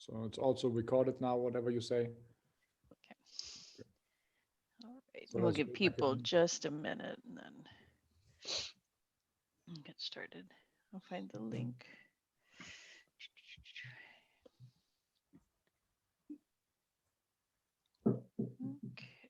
So it's also recorded now, whatever you say. Okay. All right. So We'll that's give good. people just a minute and then get started. I'll find the link. Okay.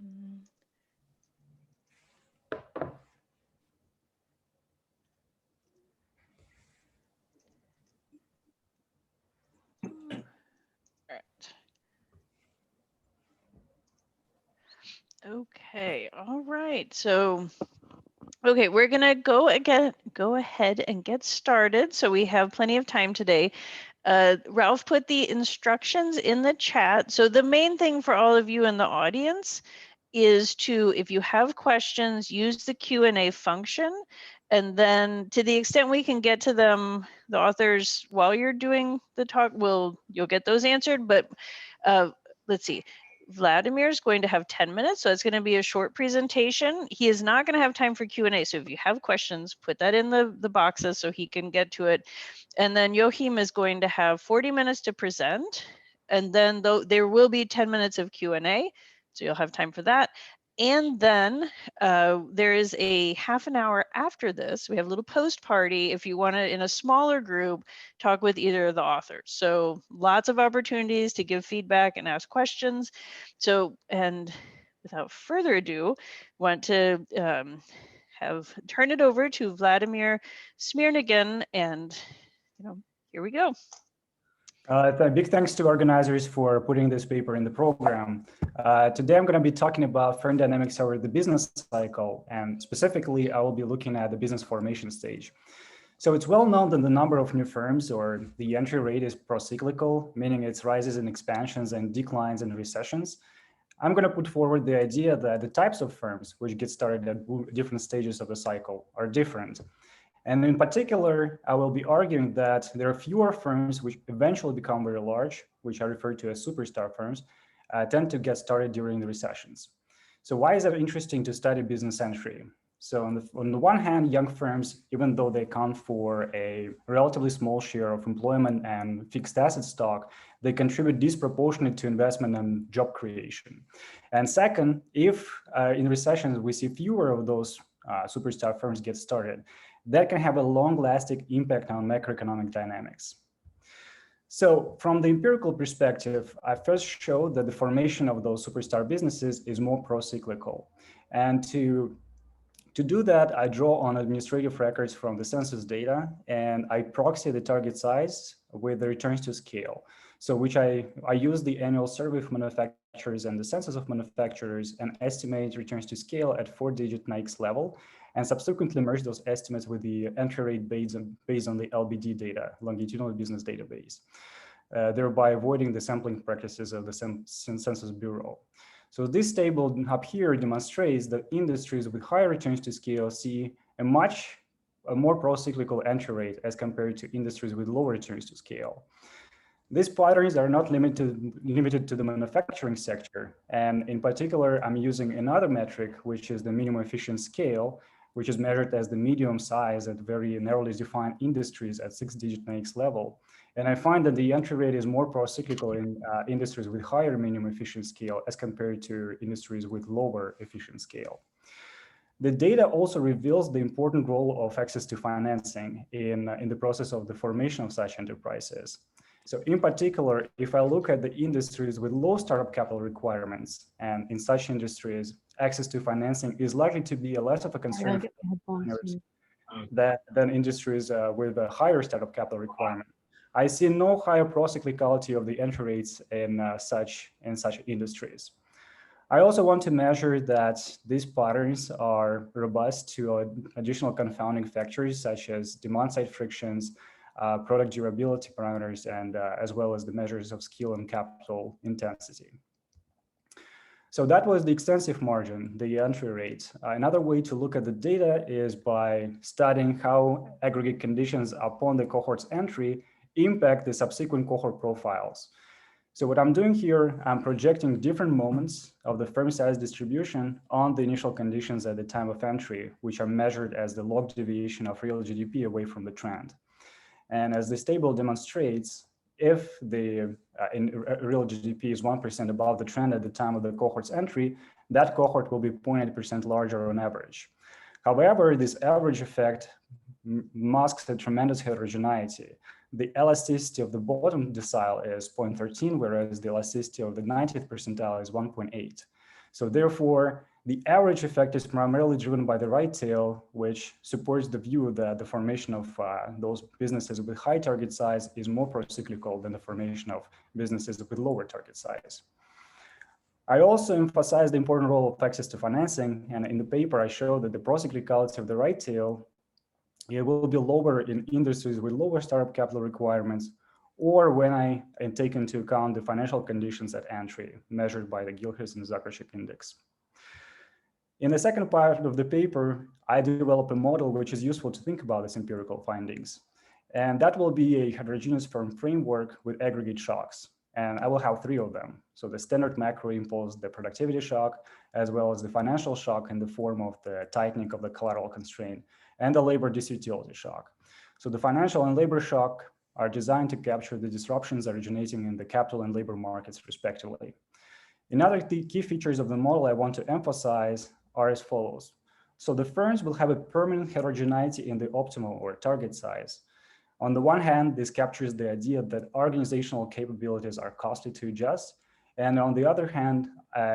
Mm. All right. Okay. All right. So, okay, we're gonna go ahead and get started. So we have plenty of time today. Ralph put the instructions in the chat. So the main thing for all of you in the audience is to, if you have questions, use the Q&A function. And then to the extent we can get to them, the authors, while you're doing the talk, you'll get those answered. But let's see. Vladimir is going to have 10 minutes, so it's going to be a short presentation. He is not going to have time for Q&A, so if you have questions, put that in the boxes so he can get to it. And then Joachim is going to have 40 minutes to present, and then there will be 10 minutes of Q&A, so you'll have time for that. And then there is a half an hour after this. We have a little post party if you want to, in a smaller group, talk with either of the authors. So lots of opportunities to give feedback and ask questions. So, and without further ado, want to turn it over to Vladimir Smirnyagin, and here we go. Big thanks to organizers for putting this paper in the program. Today I'm going to be talking about firm dynamics over the business cycle, and specifically I will be looking at the business formation stage. So it's well known that the number of new firms, or the entry rate, is pro-cyclical, meaning it's rises in expansions and declines in recessions. I'm going to put forward the idea that the types of firms which get started at different stages of the cycle are different. And in particular, I will be arguing that there are fewer firms which eventually become very large, which I refer to as superstar firms, tend to get started during the recessions. So why is it interesting to study business entry? So on the one hand, young firms, even though they account for a relatively small share of employment and fixed asset stock, they contribute disproportionately to investment and job creation. And second, if in recessions we see fewer of those superstar firms get started, that can have a long-lasting impact on macroeconomic dynamics. So from the empirical perspective, I first showed that the formation of those superstar businesses is more pro-cyclical. And to do that, I draw on administrative records from the census data, and I proxy the target size with the returns to scale. So which I use the annual survey of manufacturers and the census of manufacturers and estimate returns to scale at 4-digit NAICS level, and subsequently merge those estimates with the entry rate based on the LBD data, longitudinal business database, thereby avoiding the sampling practices of the Census Bureau. So this table up here demonstrates that industries with higher returns to scale see a more pro-cyclical entry rate as compared to industries with lower returns to scale. These patterns are not limited to the manufacturing sector. And in particular, I'm using another metric, which is the minimum efficient scale, which is measured as the medium size at very narrowly defined industries at 6-digit NAICS level. And I find that the entry rate is more pro-cyclical in industries with higher minimum efficient scale as compared to industries with lower efficient scale. The data also reveals the important role of access to financing in the process of the formation of such enterprises. So in particular, if I look at the industries with low startup capital requirements, and in such industries, access to financing is likely to be less of a concern than industries with a higher startup capital requirement. I see no higher pro-cyclicality of the entry rates in such industries. I also want to measure that these patterns are robust to additional confounding factors such as demand-side frictions, product durability parameters, and as well as the measures of skill and capital intensity. So that was the extensive margin, the entry rate. Another way to look at the data is by studying how aggregate conditions upon the cohort's entry impact the subsequent cohort profiles. So what I'm doing here, I'm projecting different moments of the firm size distribution on the initial conditions at the time of entry, which are measured as the log deviation of real GDP away from the trend. And as this table demonstrates, if the real GDP is 1% above the trend at the time of the cohort's entry, that cohort will be 0.8% larger on average. However, this average effect masks a tremendous heterogeneity. The elasticity of the bottom decile is 0.13, whereas the elasticity of the 90th percentile is 1.8. So therefore, the average effect is primarily driven by the right tail, which supports the view that the formation of those businesses with high target size is more procyclical than the formation of businesses with lower target size. I also emphasize the important role of access to financing, and in the paper I show that the procyclicality of the right tail will be lower in industries with lower startup capital requirements, or when I take into account the financial conditions at entry, measured by the Gilchrist and Zakrachik index. In the second part of the paper, I develop a model which is useful to think about these empirical findings. And that will be a heterogeneous firm framework with aggregate shocks. And I will have three of them. So the standard macro impulse, the productivity shock, as well as the financial shock in the form of the tightening of the collateral constraint, and the labor disutility shock. So the financial and labor shock are designed to capture the disruptions originating in the capital and labor markets respectively. Another key features of the model I want to emphasize are as follows. So the firms will have a permanent heterogeneity in the optimal or target size. On the one hand, this captures the idea that organizational capabilities are costly to adjust. And on the other hand,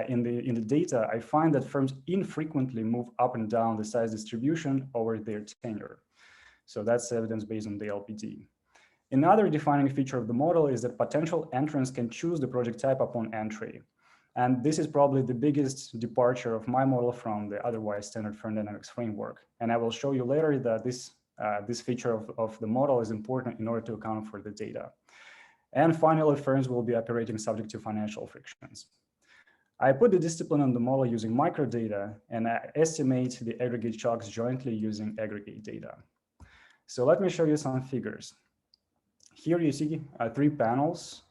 in the data, I find that firms infrequently move up and down the size distribution over their tenure. So that's evidence based on the LPD. Another defining feature of the model is that potential entrants can choose the project type upon entry. And this is probably the biggest departure of my model from the otherwise standard firm dynamics framework. And I will show you later that this feature of the model is important in order to account for the data. And finally, firms will be operating subject to financial frictions. I put the discipline on the model using microdata, and I estimate the aggregate shocks jointly using aggregate data. So let me show you some figures. Here you see three panels.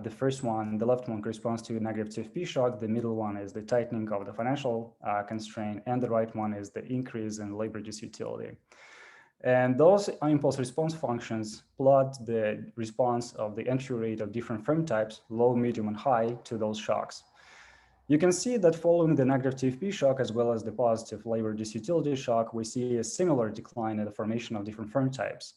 The first one, the left one, corresponds to a negative TFP shock. The middle one is the tightening of the financial constraint, and the right one is the increase in labor disutility. And those impulse response functions plot the response of the entry rate of different firm types, low, medium, and high, to those shocks. You can see that following the negative TFP shock as well as the positive labor disutility shock, we see a similar decline in the formation of different firm types.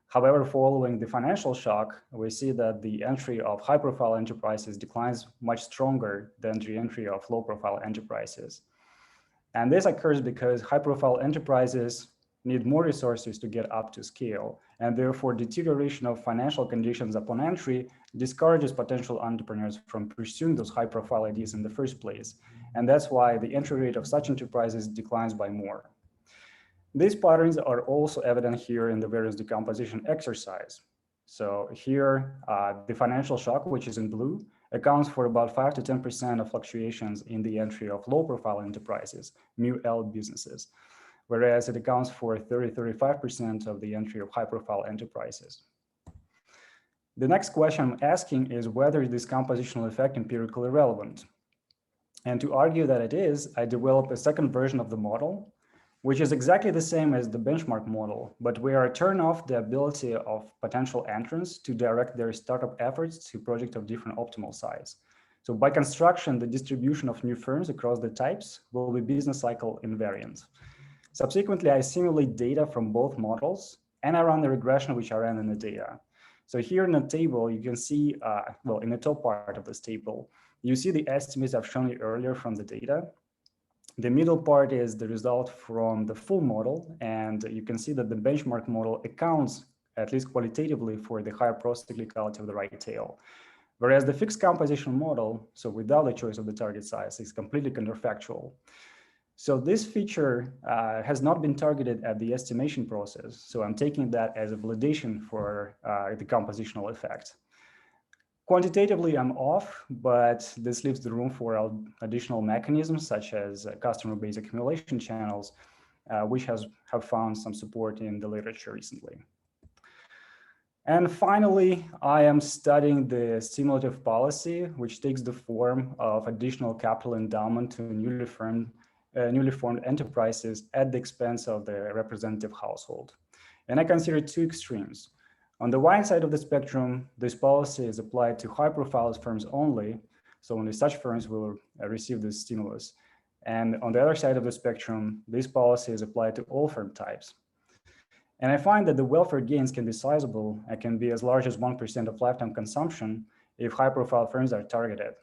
However, following the financial shock, we see that the entry of high-profile enterprises declines much stronger than the entry of low-profile enterprises. And this occurs because high-profile enterprises need more resources to get up to scale, and therefore deterioration of financial conditions upon entry discourages potential entrepreneurs from pursuing those high-profile ideas in the first place. And that's why the entry rate of such enterprises declines by more. These patterns are also evident here in the various decomposition exercise. So here, the financial shock, which is in blue, accounts for about 5 to 10% of fluctuations in the entry of low-profile enterprises, mu-L businesses, whereas it accounts for 30–35% of the entry of high-profile enterprises. The next question I'm asking is whether this compositional effect empirically relevant. And to argue that it is, I developed a second version of the model, which is exactly the same as the benchmark model, but where I turn off the ability of potential entrants to direct their startup efforts to projects of different optimal size. So by construction, the distribution of new firms across the types will be business cycle invariant. Subsequently, I simulate data from both models, and I run the regression which I ran in the data. So here in the table, you can see, well, in the top part of this table, you see the estimates I've shown you earlier from the data. The middle part is the result from the full model, and you can see that the benchmark model accounts, at least qualitatively, for the higher procyclicality of the right tail. Whereas the fixed composition model, so without the choice of the target size, is completely counterfactual. So this feature has not been targeted at the estimation process. So I'm taking that as a validation for the compositional effect. Quantitatively, I'm off, but this leaves the room for additional mechanisms such as customer-based accumulation channels, which have found some support in the literature recently. And finally, I am studying the stimulative policy, which takes the form of additional capital endowment to newly formed enterprises at the expense of the representative household. And I consider two extremes. On the one side of the spectrum, this policy is applied to high-profile firms only, so only such firms will receive this stimulus. And on the other side of the spectrum, this policy is applied to all firm types. And I find that the welfare gains can be sizable and can be as large as 1% of lifetime consumption if high-profile firms are targeted.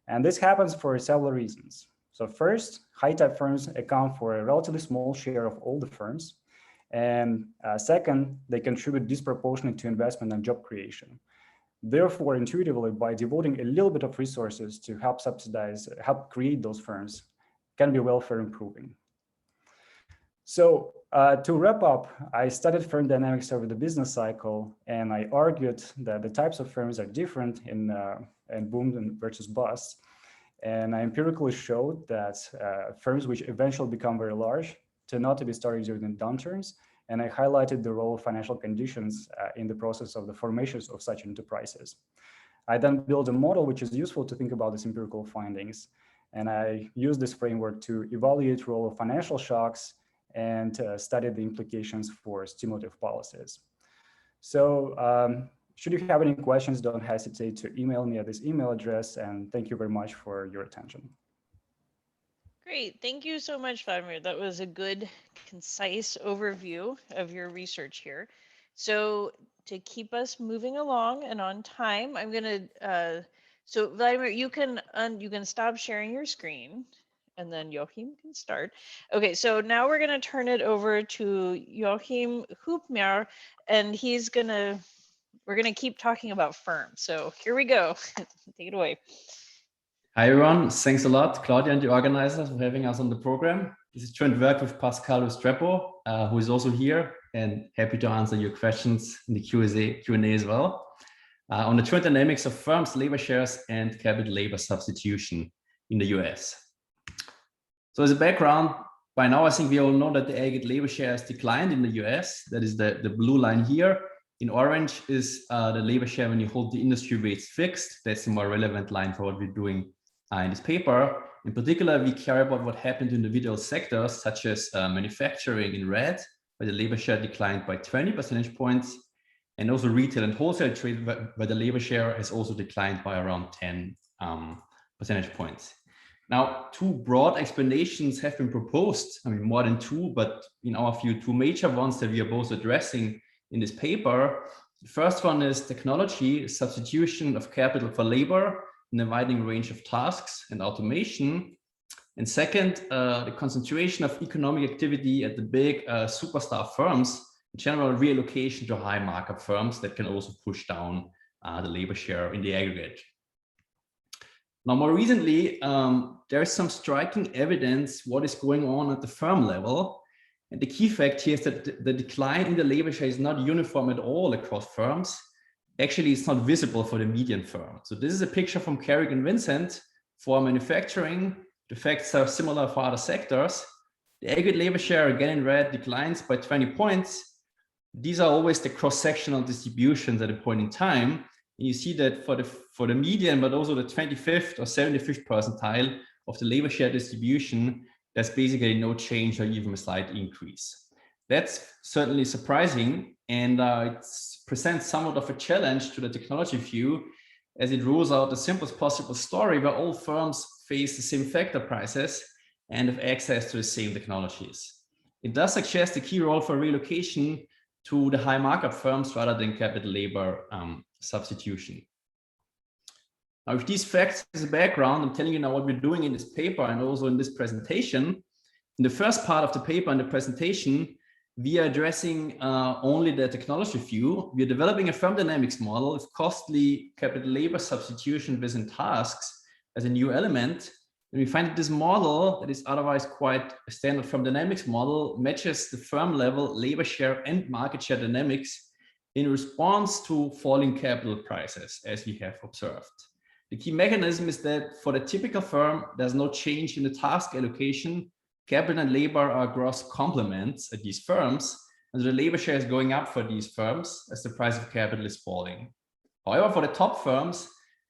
And this happens for several reasons. So first, high-type firms account for a relatively small share of all the firms. And second, they contribute disproportionately to investment and job creation. Therefore, intuitively, by devoting a little bit of resources to help create those firms, can be welfare improving. So to wrap up, I studied firm dynamics over the business cycle, and I argued that the types of firms are different in boom versus bust. And I empirically showed that firms which eventually become very large tend not to be started during downturns. And I highlighted the role of financial conditions in the process of the formations of such enterprises. I then built a model which is useful to think about these empirical findings. And I used this framework to evaluate the role of financial shocks and study the implications for stimulative policies. So should you have any questions, don't hesitate to email me at this email address. And thank you very much for your attention. Great. Thank you so much, Vladimir. That was a good, concise overview of your research here. So to keep us moving along and on time, I'm going to, so Vladimir, you can stop sharing your screen and then Joachim can start. Okay, so now we're going to turn it over to Joachim Hubmer, and we're going to keep talking about firms. So here we go. Take it away. Hi, everyone. Thanks a lot, Claudia and the organizers, for having us on the program. This is joint work with Pascal Restrepo, who is also here and happy to answer your questions in the Q&A as well, on the joint dynamics of firms, labor shares, and capital labor substitution in the US. So as a background, by now I think we all know that the aggregate labor share has declined in the US. That is the blue line here. In orange is the labor share when you hold the industry rates fixed. That's the more relevant line for what we're doing in this paper. In particular, we care about what happened to individual sectors, such as manufacturing in red, where the labor share declined by 20 percentage points, and also retail and wholesale trade, where the labor share has also declined by around 10 percentage points. Now, two broad explanations have been proposed. I mean, more than two, but in our view, two major ones that we are both addressing in this paper. The first one is technology, substitution of capital for labor in a widening range of tasks and automation. And second, the concentration of economic activity at the big superstar firms, in general reallocation to high markup firms that can also push down the labor share in the aggregate. Now, more recently, there is some striking evidence what is going on at the firm level. And the key fact here is that the decline in the labor share is not uniform at all across firms. Actually, it's not visible for the median firm. So this is a picture from Carrick and Vincent for manufacturing. The facts are similar for other sectors. The aggregate labor share, again in red, declines by 20 points. These are always the cross-sectional distributions at a point in time. And you see that for the median, but also the 25th or 75th percentile of the labor share distribution, there's basically no change or even a slight increase. That's certainly surprising, and it presents somewhat of a challenge to the technology view, as it rules out the simplest possible story where all firms face the same factor prices and have access to the same technologies. It does suggest a key role for relocation to the high markup firms rather than capital labor substitution. Now, with these facts as a background, I'm telling you now what we're doing in this paper and also in this presentation. In the first part of the paper and the presentation, we are addressing only the technology view. We are developing a firm dynamics model of costly capital labor substitution within tasks as a new element. And we find that this model, that is otherwise quite a standard firm dynamics model, matches the firm level labor share and market share dynamics in response to falling capital prices, as we have observed. The key mechanism is that for the typical firm, there's no change in the task allocation. Capital and labor are gross complements at these firms. and so the labor share is going up for these firms as the price of capital is falling. However, for the top firms,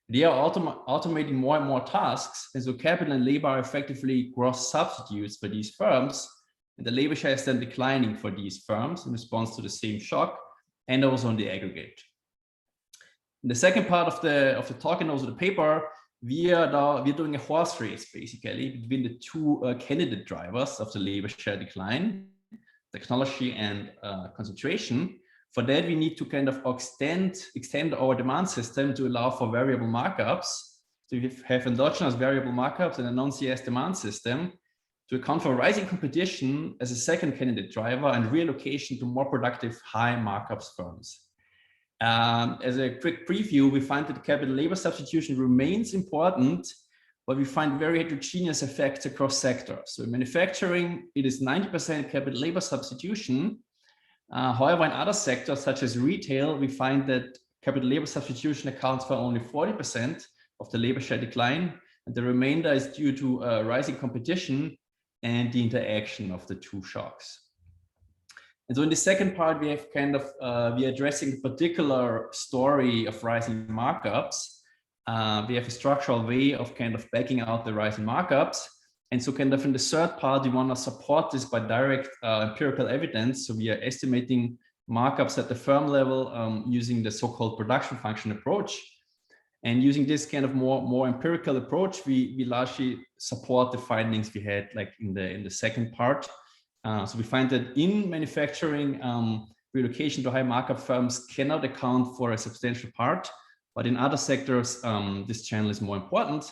they are automating more and more tasks, and so capital and labor are effectively gross substitutes for these firms, and the labor share is then declining for these firms in response to the same shock, and also on the aggregate. In the second part of the talk and also the paper, we're doing a horse race basically between the two candidate drivers of the labor share decline, technology and concentration. For that, we need to kind of extend our demand system to allow for variable markups. So we have endogenous variable markups and a non-CS demand system to account for rising competition as a second candidate driver and reallocation to more productive high markups firms. As a quick preview, we find that capital labor substitution remains important, but we find very heterogeneous effects across sectors. So in manufacturing, it is 90% capital labor substitution. However, in other sectors, such as retail, we find that capital labor substitution accounts for only 40% of the labor share decline, and the remainder is due to rising competition and the interaction of the two shocks. And so in the second part, we have kind of, we're addressing a particular story of rising markups. We have a structural way of kind of backing out the rising markups. And so kind of in the third part, we want to support this by direct empirical evidence. So we are estimating markups at the firm level using the so-called production function approach. And using this kind of more empirical approach, we largely support the findings we had like in the second part. So we find that in manufacturing, relocation to high markup firms cannot account for a substantial part, but in other sectors, this channel is more important.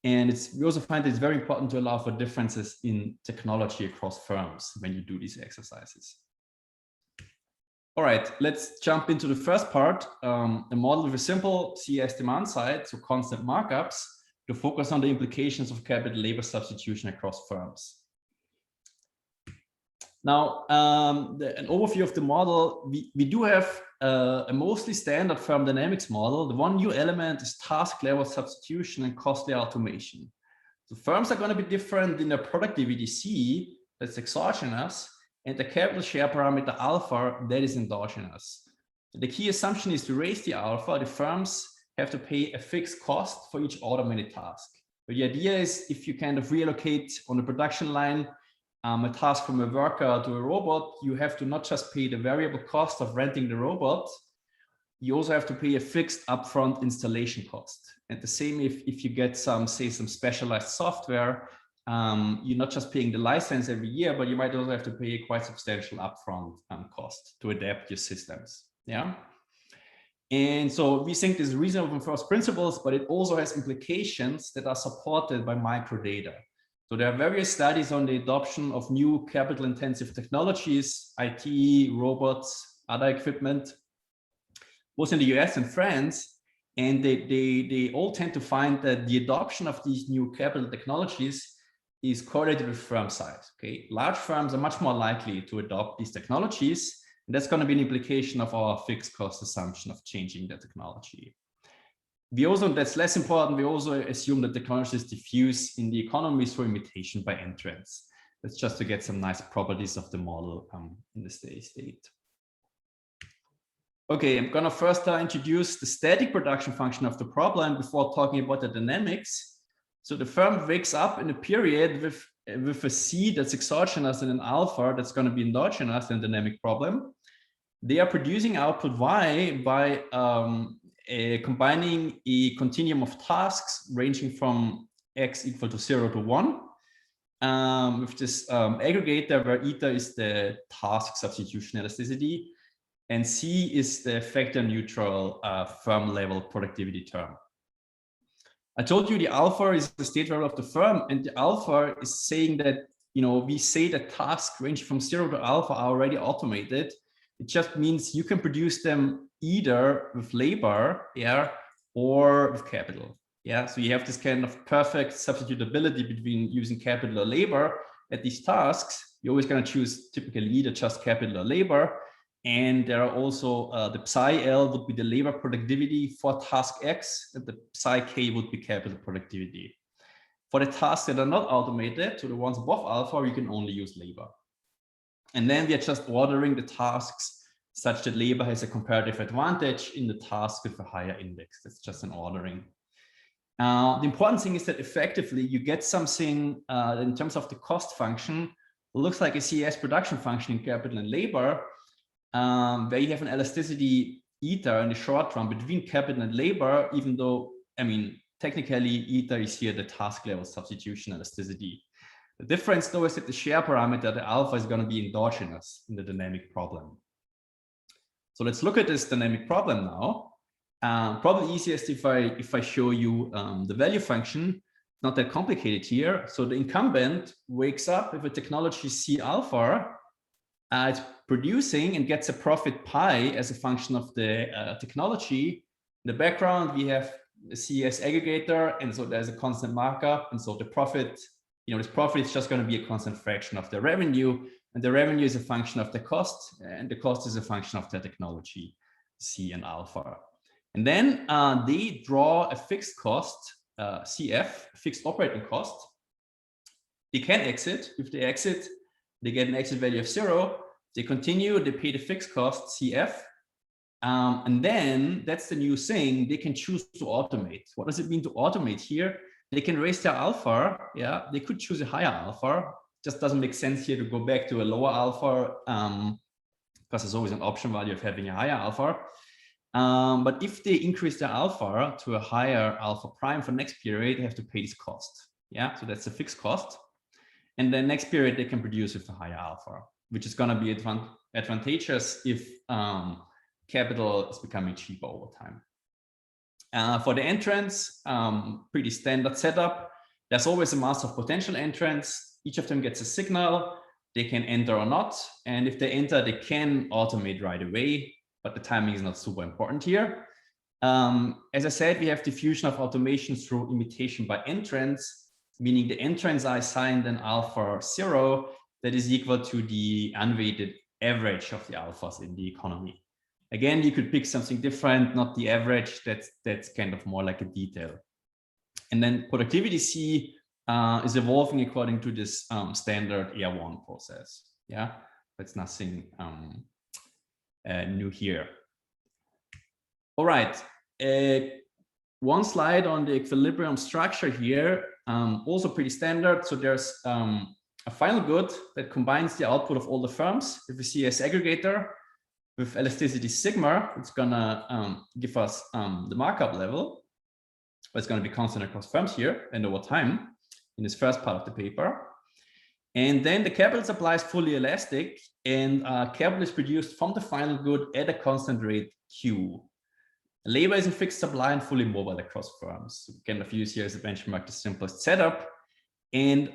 And we also find that it's very important to allow for differences in technology across firms when you do these exercises. All right, let's jump into the first part, a model with a simple CS demand side, so constant markups, to focus on the implications of capital labor substitution across firms. Now, an overview of the model, we do have a mostly standard firm dynamics model. The one new element is task level substitution and costly automation. So firms are going to be different in their productivity C, that's exogenous, and the capital share parameter alpha, that is endogenous. The key assumption is to raise the alpha, the firms have to pay a fixed cost for each automated task. But the idea is if you kind of reallocate on the production line a task from a worker to a robot, you have to not just pay the variable cost of renting the robot, you also have to pay a fixed upfront installation cost. And the same if you get some specialized software, you're not just paying the license every year, but you might also have to pay a quite substantial upfront cost to adapt your systems. Yeah. And so we think this is reasonable from first principles, but it also has implications that are supported by microdata. So there are various studies on the adoption of new capital intensive technologies, IT, robots, other equipment, both in the US and France. And they all tend to find that the adoption of these new capital technologies is correlated with firm size. Okay, large firms are much more likely to adopt these technologies. And that's going to be an implication of our fixed cost assumption of changing the technology. We also, that's less important, we also assume that technology is diffuse in the economies for imitation by entrants. That's just to get some nice properties of the model in the steady state. Okay, I'm going to first introduce the static production function of the problem before talking about the dynamics. So the firm wakes up in a period with a C that's exogenous and an alpha that's going to be endogenous in the dynamic problem. They are producing output Y by combining a continuum of tasks ranging from X equal to 0 to 1 with this aggregator where eta is the task substitution elasticity and C is the factor neutral firm level productivity term. I told you the alpha is the state variable of the firm, and the alpha is saying that, we say that tasks ranging from 0 to alpha are already automated. It just means you can produce them either with labor, yeah, or with capital. Yeah, so you have this kind of perfect substitutability between using capital or labor at these tasks. You're always going to choose typically either just capital or labor. And there are also the psi L would be the labor productivity for task X, and the psi K would be capital productivity. For the tasks that are not automated, so the ones above alpha, you can only use labor. And then we are just ordering the tasks such that labor has a comparative advantage in the task with a higher index. That's just an ordering. The important thing is that effectively you get something in terms of the cost function, looks like a CES production function in capital and labor, where you have an elasticity eta in the short run between capital and labor, even though, I mean, technically eta is here the task level substitution elasticity. The difference though is that the share parameter, the alpha, is going to be endogenous in the dynamic problem. So let's look at this dynamic problem now. Probably easiest if I show you the value function. Not that complicated here. So the incumbent wakes up with a technology C alpha. It's producing and gets a profit pi as a function of the technology. In the background, we have the CES aggregator, and so there's a constant markup, and so the profit, this profit is just going to be a constant fraction of the revenue, and the revenue is a function of the cost, and the cost is a function of the technology, C and alpha. And then they draw a fixed cost, CF, fixed operating cost. They can exit. If they exit, they get an exit value of 0. They continue, they pay the fixed cost, CF. And then that's the new thing, they can choose to automate. What does it mean to automate here? They can raise their alpha. Yeah, they could choose a higher alpha. Just doesn't make sense here to go back to a lower alpha because there's always an option value of having a higher alpha. But if they increase their alpha to a higher alpha prime for next period, they have to pay this cost. Yeah, so that's a fixed cost. And then next period, they can produce with a higher alpha, which is going to be advantageous if capital is becoming cheaper over time. For the entrance, pretty standard setup. There's always a mass of potential entrants. Each of them gets a signal. They can enter or not. And if they enter, they can automate right away, but the timing is not super important here. As I said, we have diffusion of automation through imitation by entrants, meaning the entrants are assigned an alpha 0 that is equal to the unweighted average of the alphas in the economy. Again, you could pick something different, not the average. That's kind of more like a detail. And then productivity C is evolving according to this standard AR1 process. Yeah, that's nothing new here. All right, one slide on the equilibrium structure here, also pretty standard. So there's a final good that combines the output of all the firms with a CES aggregator with elasticity sigma. It's gonna give us the markup level, but it's gonna be constant across firms here and over time in this first part of the paper. And then the capital supply is fully elastic, and capital is produced from the final good at a constant rate Q. Labor is in fixed supply and fully mobile across firms. So kind of use here as a benchmark the simplest setup. And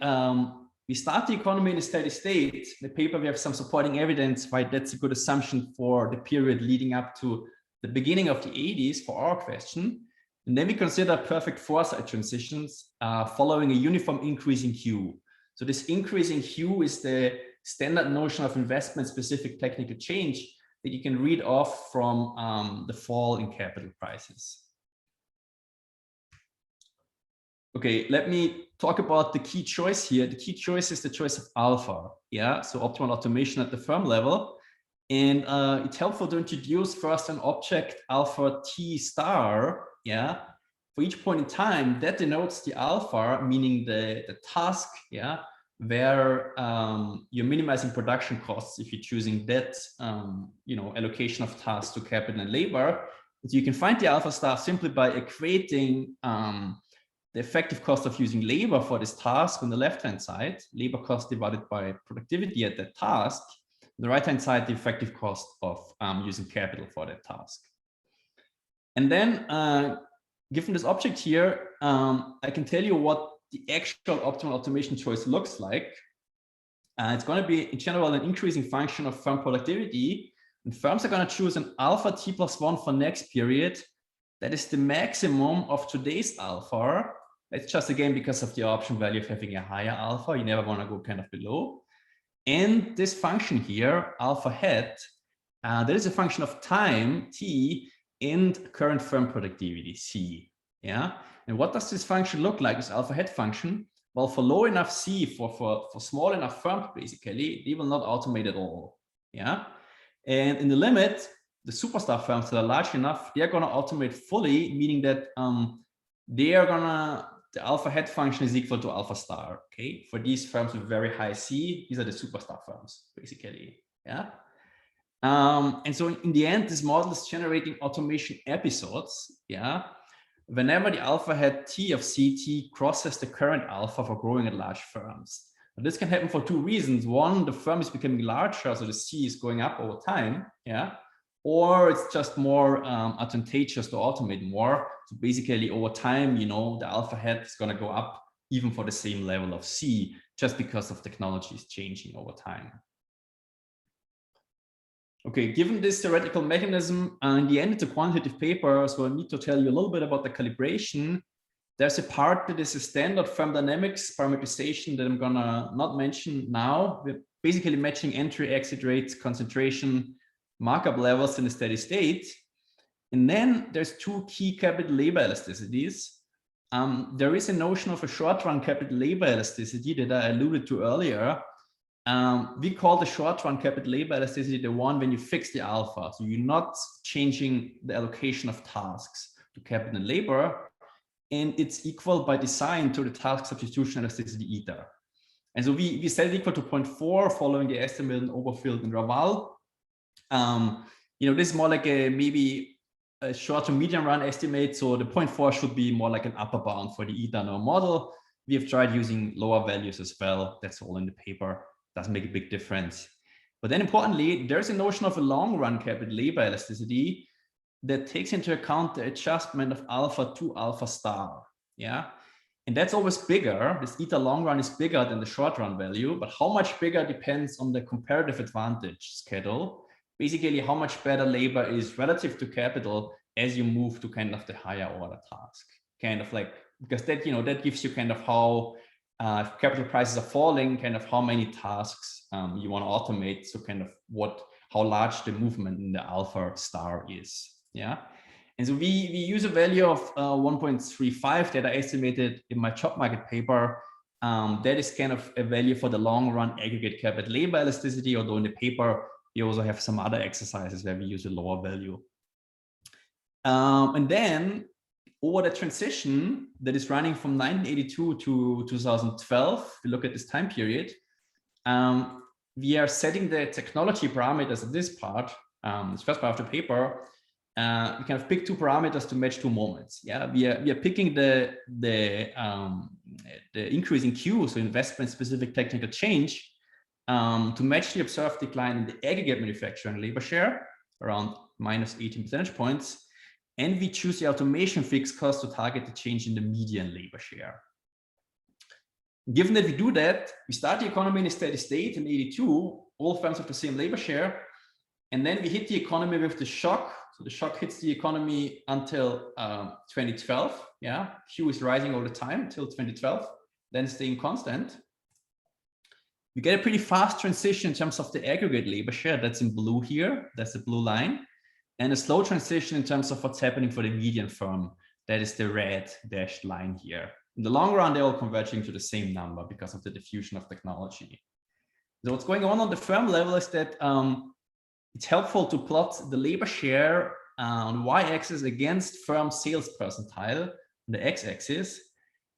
we start the economy in a steady state. In the paper, we have some supporting evidence why that's a good assumption for the period leading up to the beginning of the 80s for our question. And then we consider perfect foresight transitions following a uniform increase in Q. So this increase in Q is the standard notion of investment-specific technical change that you can read off from the fall in capital prices. Okay, let me talk about the key choice here. The key choice is the choice of alpha. Yeah, so optimal automation at the firm level. And it's helpful to introduce first an object alpha T star. Yeah, for each point in time that denotes the alpha, meaning the task. Yeah, where you're minimizing production costs if you're choosing that allocation of tasks to capital and labor. So you can find the alpha star simply by equating the effective cost of using labor for this task on the left-hand side, labor cost divided by productivity at that task. On the right-hand side, the effective cost of using capital for that task. And then, given this object here, I can tell you what the actual optimal automation choice looks like. It's going to be, in general, an increasing function of firm productivity. And firms are going to choose an alpha T plus 1 for next period. That is the maximum of today's alpha. It's just, again, because of the option value of having a higher alpha. You never want to go kind of below. And this function here, alpha hat, that is a function of time, T, and current firm productivity, C. Yeah. And what does this function look like, this alpha hat function? well, for low enough C, for small enough firms, basically, they will not automate at all. Yeah. And in the limit, the superstar firms that are large enough, they're going to automate fully, meaning that the alpha hat function is equal to alpha star. Okay. For these firms with very high C, these are the superstar firms, basically. Yeah. And so in the end, this model is generating automation episodes. Yeah. Whenever the alpha hat T of CT crosses the current alpha for growing at large firms. But this can happen for two reasons. One, the firm is becoming larger, so the C is going up over time. Yeah. Or it's just more advantageous to automate more. So basically over time, you know, the alpha hat is going to go up even for the same level of C, just because of technology is changing over time. Okay, given this theoretical mechanism, in the end, it's a quantitative paper, so I need to tell you a little bit about the calibration. There's a part that is a standard firm dynamics parameterization that I'm gonna not mention now. We're basically matching entry, exit rates, concentration, markup levels in a steady state. And then there's two key capital labor elasticities. There is a notion of a short-run capital labor elasticity that I alluded to earlier. We call the short-run capital labor elasticity the one when you fix the alpha. So you're not changing the allocation of tasks to capital and labor, and it's equal by design to the task substitution elasticity eta. And so we set it equal to 0.4 following the estimate in Oberfeld and Raval. You know, this is more like maybe a short to medium run estimate. So the 0.4 should be more like an upper bound for the eta in our model. We have tried using lower values as well. That's all in the paper. Doesn't make a big difference. But then importantly, there's a notion of a long run capital labor elasticity that takes into account the adjustment of alpha to alpha star. Yeah. And that's always bigger. This eta long run is bigger than the short run value, but how much bigger depends on the comparative advantage schedule. Basically, how much better labor is relative to capital as you move to kind of the higher order task. Kind of like, because that, you know, that gives you kind of how if capital prices are falling, kind of how many tasks you want to automate. So kind of how large the movement in the alpha star is. Yeah. And so we use a value of 1.35 that I estimated in my job market paper. That is kind of a value for the long run aggregate capital labor elasticity, although in the paper, we also have some other exercises where we use a lower value. And then over the transition that is running from 1982 to 2012, we look at this time period, we are setting the technology parameters in this part, this first part of the paper. We kind of pick two parameters to match two moments. Yeah, we are picking the increase in Q, so investment specific technical change, to match the observed decline in the aggregate manufacturing labor share around minus 18 percentage points. And we choose the automation fixed cost to target the change in the median labor share. Given that we do that, we start the economy in a steady state in 82, all firms have the same labor share. And then we hit the economy with the shock. So the shock hits the economy until 2012. Yeah, Q is rising all the time until 2012, then staying constant. We get a pretty fast transition in terms of the aggregate labor share. That's in blue here. That's the blue line. And a slow transition in terms of what's happening for the median firm. That is the red dashed line here. In the long run, they're all converging to the same number because of the diffusion of technology. So what's going on the firm level is that it's helpful to plot the labor share on the y-axis against firm sales percentile on the x-axis.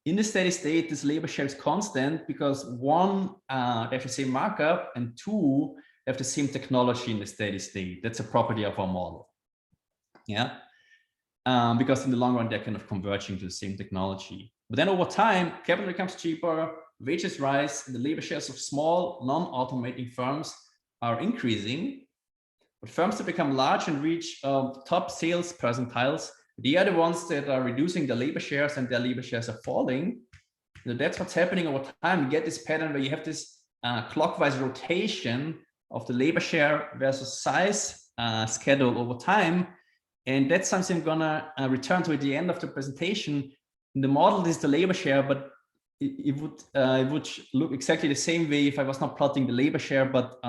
In the steady state, this labor share is constant because one, they have the same markup, and two, they have the same technology in the steady state. That's a property of our model. Yeah, because in the long run, they're kind of converging to the same technology. But then over time, capital becomes cheaper, wages rise, and the labor shares of small, non-automating firms are increasing. But firms that become large and reach top sales percentiles, they are the ones that are reducing their labor shares, and their labor shares are falling. So that's what's happening over time. You get this pattern where you have this clockwise rotation of the labor share versus size schedule over time. And that's something I'm gonna return to at the end of the presentation. In the model, this is the labor share, but it would look exactly the same way if I was not plotting the labor share, but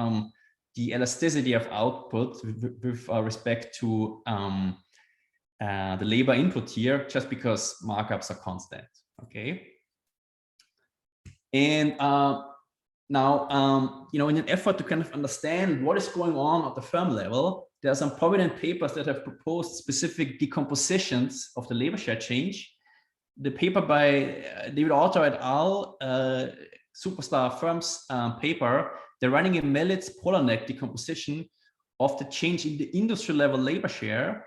the elasticity of output with respect to the labor input here, just because markups are constant. Okay. And now, in an effort to kind of understand what is going on at the firm level, there are some prominent papers that have proposed specific decompositions of the labor share change. The paper by David Autor et al., Superstar Firms paper, they're running a Mellitz-Polanek decomposition of the change in the industry level labor share.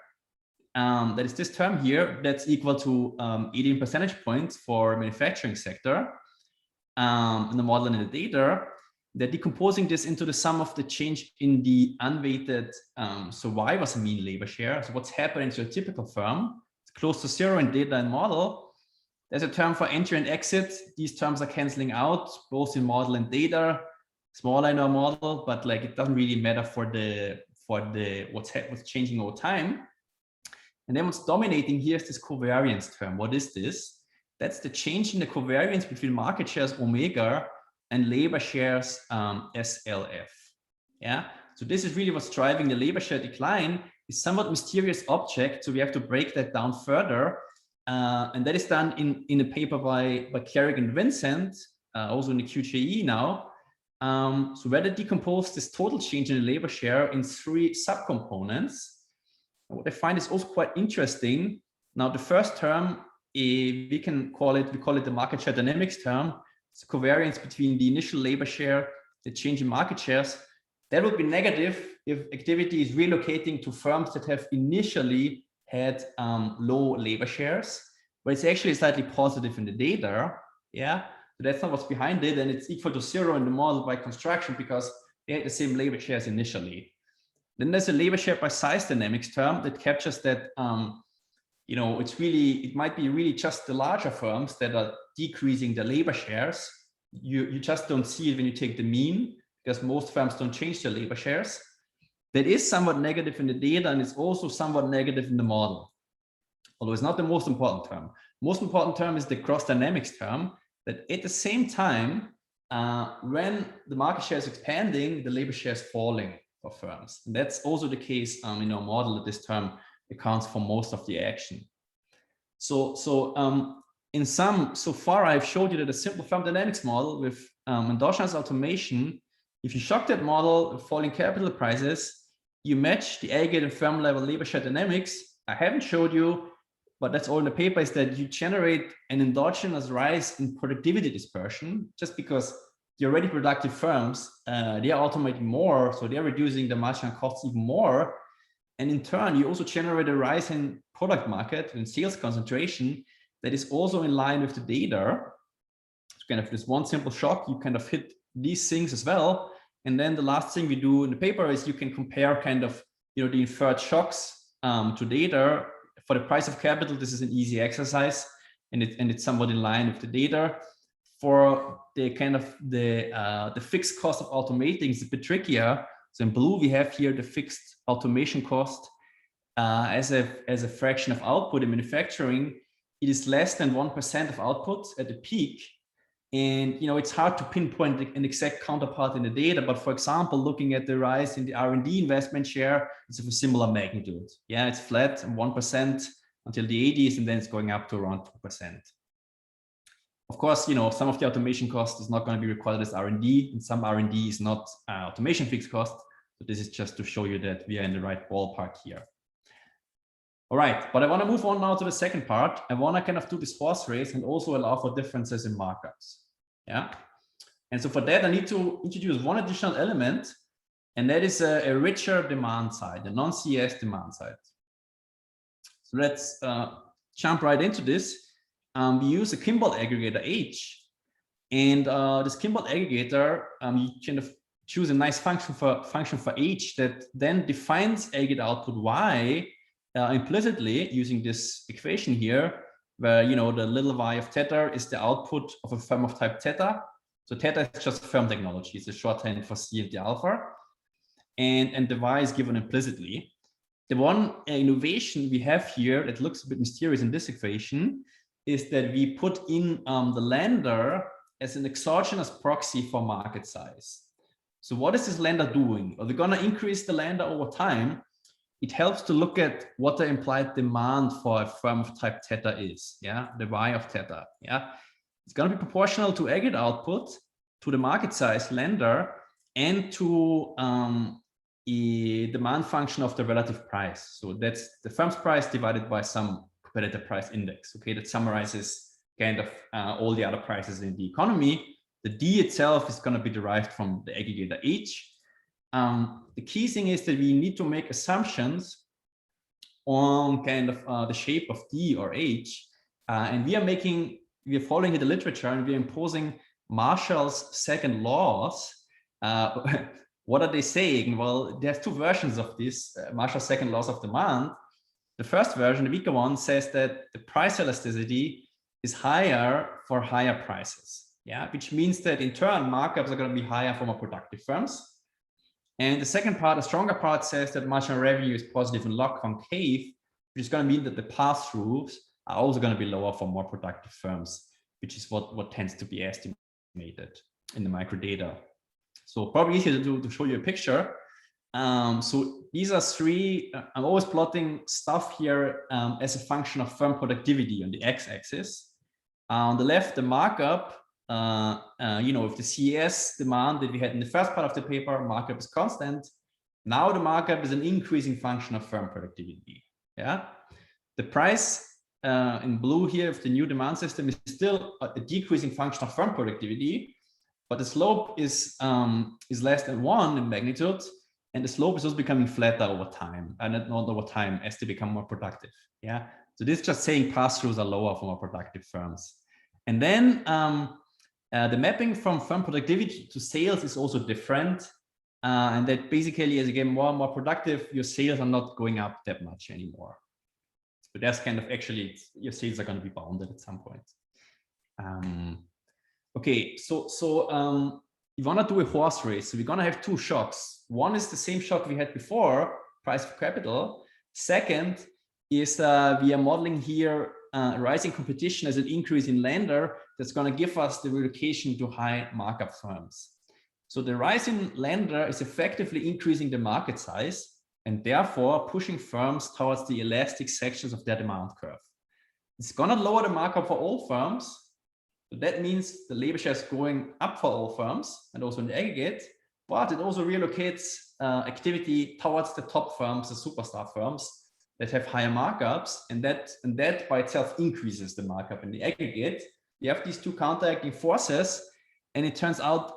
That is this term here, that's equal to 18 percentage points for manufacturing sector. In the model and in the data, they're decomposing this into the sum of the change in the unweighted survivors mean labor share. So what's happening to a typical firm? It's close to zero in data and model. There's a term for entry and exit. These terms are canceling out both in model and data, smaller in our model, but like it doesn't really matter for the what's changing over time. And then what's dominating here is this covariance term. What is this? That's the change in the covariance between market shares omega and labor shares SLF. Yeah. So this is really what's driving the labor share decline. It's somewhat mysterious object. So we have to break that down further. And that is done in a paper by Carrick and Vincent, also in the QJE now. So where they decompose this total change in the labor share in 3 subcomponents. What I find is also quite interesting. Now, the first term, we call it the market share dynamics term. It's a covariance between the initial labor share, the change in market shares. That would be negative if activity is relocating to firms that have initially had low labor shares, but it's actually slightly positive in the data. Yeah, so that's not what's behind it, and it's equal to 0 in the model by construction because they had the same labor shares initially. Then there's a labor share by size dynamics term that captures that it might be really just the larger firms that are decreasing the labor shares. You just don't see it when you take the mean because most firms don't change their labor shares. That is somewhat negative in the data, and it's also somewhat negative in the model. Although it's not the most important term. Most important term is the cross dynamics term, that at the same time, when the market share is expanding, the labor share is falling for firms. And that's also the case in our model that this term accounts for most of the action. So in sum, so far I've showed you that a simple firm dynamics model with endogenous automation, if you shock that model with falling capital prices, you match the aggregate firm level labor share dynamics. I haven't showed you, but that's all in the paper, is that you generate an endogenous rise in productivity dispersion just because the already productive firms, they are automating more, so they're reducing the marginal costs even more. And in turn, you also generate a rise in product market and sales concentration that is also in line with the data. So kind of this one simple shock, you kind of hit these things as well. And then the last thing we do in the paper is you can compare kind of, the inferred shocks to data. For the price of capital, this is an easy exercise, and it's somewhat in line with the data. For the kind of the fixed cost of automating is a bit trickier. So in blue, we have here the fixed automation cost as a fraction of output in manufacturing. It is less than 1% of output at the peak. And it's hard to pinpoint an exact counterpart in the data, but for example, looking at the rise in the R&D investment share, it's of a similar magnitude. Yeah, it's flat 1% until the 80s, and then it's going up to around 2%. Of course, some of the automation cost is not going to be recorded as R&D, and some R&D is not automation fixed cost. So this is just to show you that we are in the right ballpark here. All right, but I want to move on now to the second part. I want to kind of do this horse race and also allow for differences in markups. Yeah. And so for that, I need to introduce one additional element, and that is a richer demand side, a non-CS demand side. So let's jump right into this. We use a Kimball aggregator H, and this Kimball aggregator, you kind of choose a nice function for H that then defines aggregate output Y implicitly using this equation here, where the little y of theta is the output of a firm of type theta. So theta is just firm technology. It's a shorthand for C and the alpha, and the y is given implicitly. The one innovation we have here that looks a bit mysterious in this equation is that we put in the lambda as an exogenous proxy for market size. So what is this lambda doing? Are we going to increase the lambda over time? It helps to look at what the implied demand for a firm of type theta is, yeah, the y of theta, yeah. It's going to be proportional to aggregate output, to the market size lender, and to a demand function of the relative price. So that's the firm's price divided by some competitor price index. Okay, that summarizes kind of all the other prices in the economy. The D itself is going to be derived from the aggregator H. The key thing is that we need to make assumptions on kind of the shape of D or H, and we are following the literature, and we are imposing Marshall's second laws. What are they saying? Well, there's two versions of this Marshall's second laws of demand. The first version, the weaker one, says that the price elasticity is higher for higher prices. Yeah, which means that in turn markups are going to be higher for more productive firms. And the second part, the stronger part, says that marginal revenue is positive and log concave, which is going to mean that the pass-throughs are also going to be lower for more productive firms, which is what tends to be estimated in the microdata. So probably easier to show you a picture. So these are three, I'm always plotting stuff here as a function of firm productivity on the x-axis. On the left, the markup, if the CES demand that we had in the first part of the paper, markup is constant. Now the markup is an increasing function of firm productivity. Yeah, the price in blue here of the new demand system is still a decreasing function of firm productivity, but the slope is less than 1 in magnitude, and the slope is also becoming flatter over time, and not over time as they become more productive. Yeah, so this is just saying pass-throughs are lower for more productive firms. And then the mapping from firm productivity to sales is also different, and that basically as you get more and more productive, your sales are not going up that much anymore. But that's kind of actually your sales are going to be bounded at some point. Okay, so you want to do a horse race. So we're going to have two shocks. One is the same shock we had before, price of capital. Second is we are modeling here rising competition as an increase in lender that's going to give us the relocation to high markup firms. So the rise in lender is effectively increasing the market size and therefore pushing firms towards the elastic sections of their demand curve. It's going to lower the markup for all firms. So that means the labor share is going up for all firms and also in the aggregate, but it also relocates activity towards the top firms, the superstar firms that have higher markups, and that by itself increases the markup in the aggregate. You have these two counteracting forces, and it turns out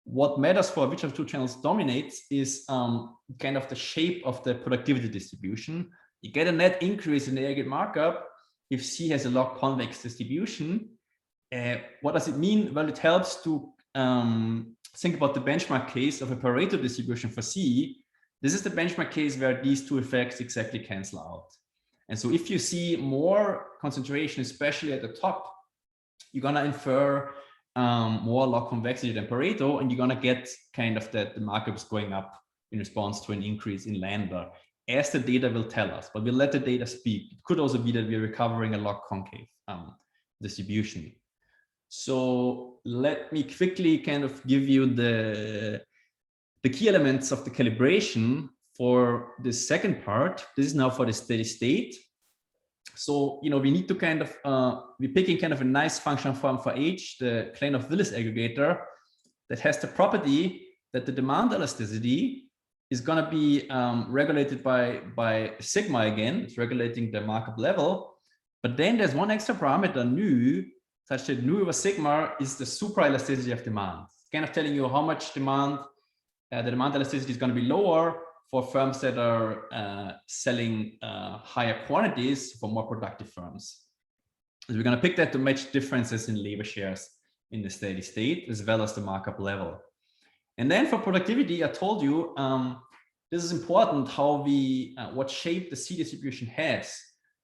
what matters for which of the two channels dominates is kind of the shape of the productivity distribution. You get a net increase in the aggregate markup if C has a log convex distribution. What does it mean? Well, it helps to think about the benchmark case of a Pareto distribution for C. This is the benchmark case where these two effects exactly cancel out. And so if you see more concentration, especially at the top, you're going to infer more log convexity than Pareto, and you're going to get kind of that the markup is going up in response to an increase in lambda, as the data will tell us. But we'll let the data speak. It could also be that we're recovering a log concave distribution. So let me quickly kind of give you the key elements of the calibration for the second part. This is now for the steady state. So, we need to kind of, we're picking kind of a nice functional form for H, the Kleinoff-Willis aggregator, that has the property that the demand elasticity is going to be regulated by sigma again. It's regulating the markup level. But then there's one extra parameter, nu, such that nu over sigma is the supra-elasticity of demand. It's kind of telling you how much demand, the demand elasticity is going to be lower for firms that are selling higher quantities for more productive firms. So we're going to pick that to match differences in labor shares in the steady state, as well as the markup level. And then for productivity, I told you, this is important how we, what shape the C distribution has.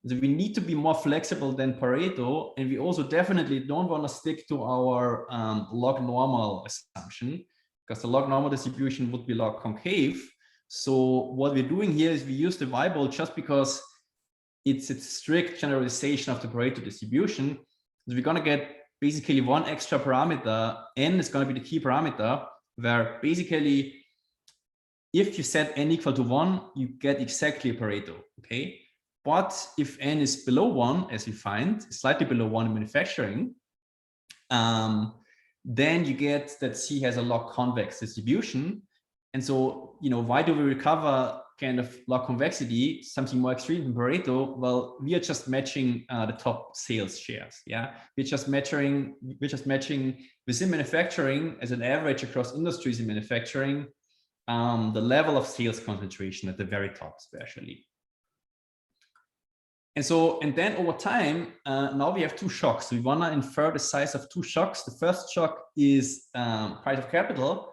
So we need to be more flexible than Pareto, and we also definitely don't want to stick to our log normal assumption, because the log normal distribution would be log concave. So what we're doing here is we use the y-ball just because it's a strict generalization of the Pareto distribution. So we're going to get basically one extra parameter, n is going to be the key parameter, where basically if you set n equal to 1, you get exactly a Pareto, okay? But if n is below 1, as we find, slightly below 1 in manufacturing, then you get that C has a log convex distribution. And so, why do we recover kind of log convexity, something more extreme than Pareto? Well, we are just matching the top sales shares. Yeah, we're just matching within manufacturing as an average across industries in manufacturing, the level of sales concentration at the very top, especially. And then over time, now we have two shocks. We want to infer the size of two shocks. The first shock is price of capital.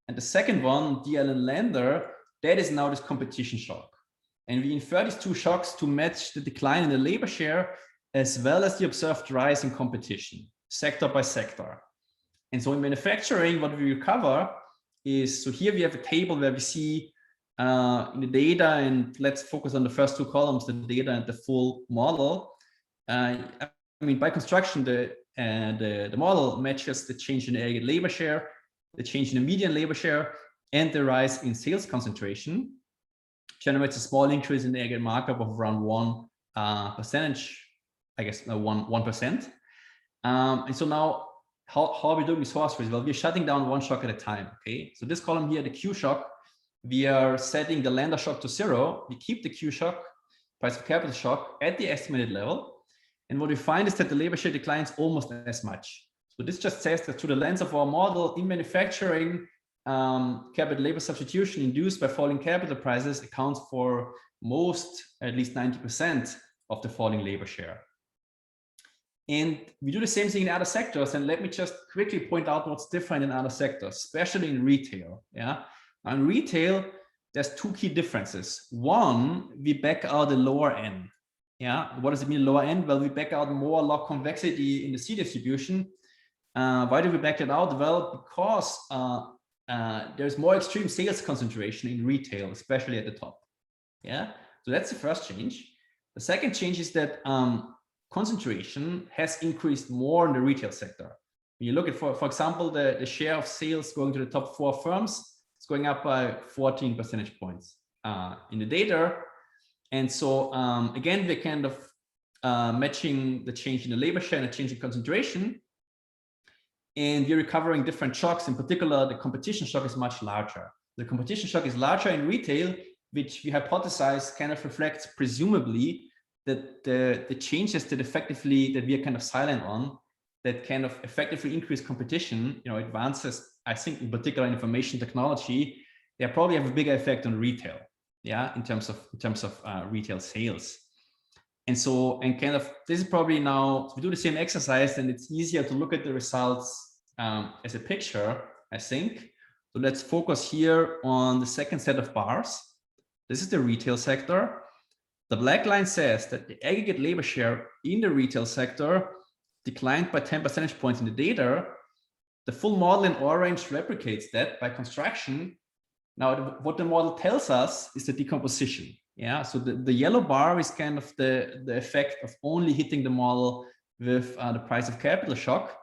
And the second one, DL and Lander, that is now this competition shock. And we infer these two shocks to match the decline in the labor share, as well as the observed rise in competition, sector by sector. And so in manufacturing, what we recover is, so here we have a table where we see in the data, and let's focus on the first two columns, the data and the full model. I mean, by construction, the model matches the change in the aggregate labor share, the change in the median labor share, and the rise in sales concentration, generates a small increase in the aggregate markup of around 1%, I guess 1%. And so now, how are we doing this horse race? Well, we're shutting down one shock at a time. Okay, so this column here, the Q shock, we are setting the Lander shock to 0. We keep the Q shock, price of capital shock, at the estimated level. And what we find is that the labor share declines almost as much. So this just says that through the lens of our model in manufacturing, capital labor substitution induced by falling capital prices accounts for most, at least 90% of the falling labor share. And we do the same thing in other sectors. And let me just quickly point out what's different in other sectors, especially in retail. Yeah, in retail, there's two key differences. One, we back out the lower N. Yeah, what does it mean, lower N? Well, we back out more log convexity in the C distribution. Why do we back it out? Well, because there's more extreme sales concentration in retail, especially at the top. Yeah, so that's the first change. The second change is that concentration has increased more in the retail sector. When you look at, for example, the share of sales going to the top 4 firms, it's going up by 14 percentage points in the data. And so again, we're kind of matching the change in the labor share and the change in concentration. And we're recovering different shocks. In particular, the competition shock is much larger. The competition shock is larger in retail, which we hypothesize kind of reflects presumably that the changes that we are kind of silent on, that kind of effectively increase competition, advances, I think in particular in information technology, they probably have a bigger effect on retail, yeah, in terms of retail sales. And so, and kind of, this is probably now, so we do the same exercise and it's easier to look at the results as a picture, I think. So let's focus here on the second set of bars. This is the retail sector. The black line says that the aggregate labor share in the retail sector declined by 10 percentage points in the data. The full model in orange replicates that by construction. Now, what the model tells us is the decomposition. Yeah, so the yellow bar is kind of the effect of only hitting the model with the price of capital shock.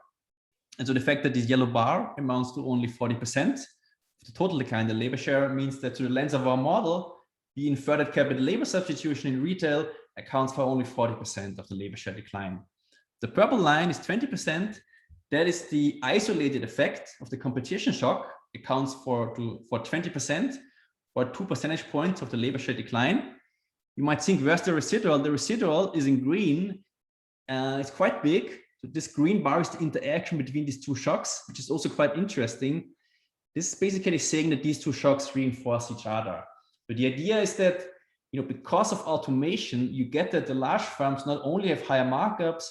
And so the fact that this yellow bar amounts to only 40% of the total decline in the labor share means that through the lens of our model, the inverted capital labor substitution in retail accounts for only 40% of the labor share decline. The purple line is 20%. That is the isolated effect of the competition shock, accounts for 20% or 2 percentage points of the labor share decline. You might think, where's the residual? The residual is in green. It's quite big. So this green bar is the interaction between these two shocks, which is also quite interesting. This is basically saying that these two shocks reinforce each other. But the idea is that, because of automation, you get that the large firms not only have higher markups,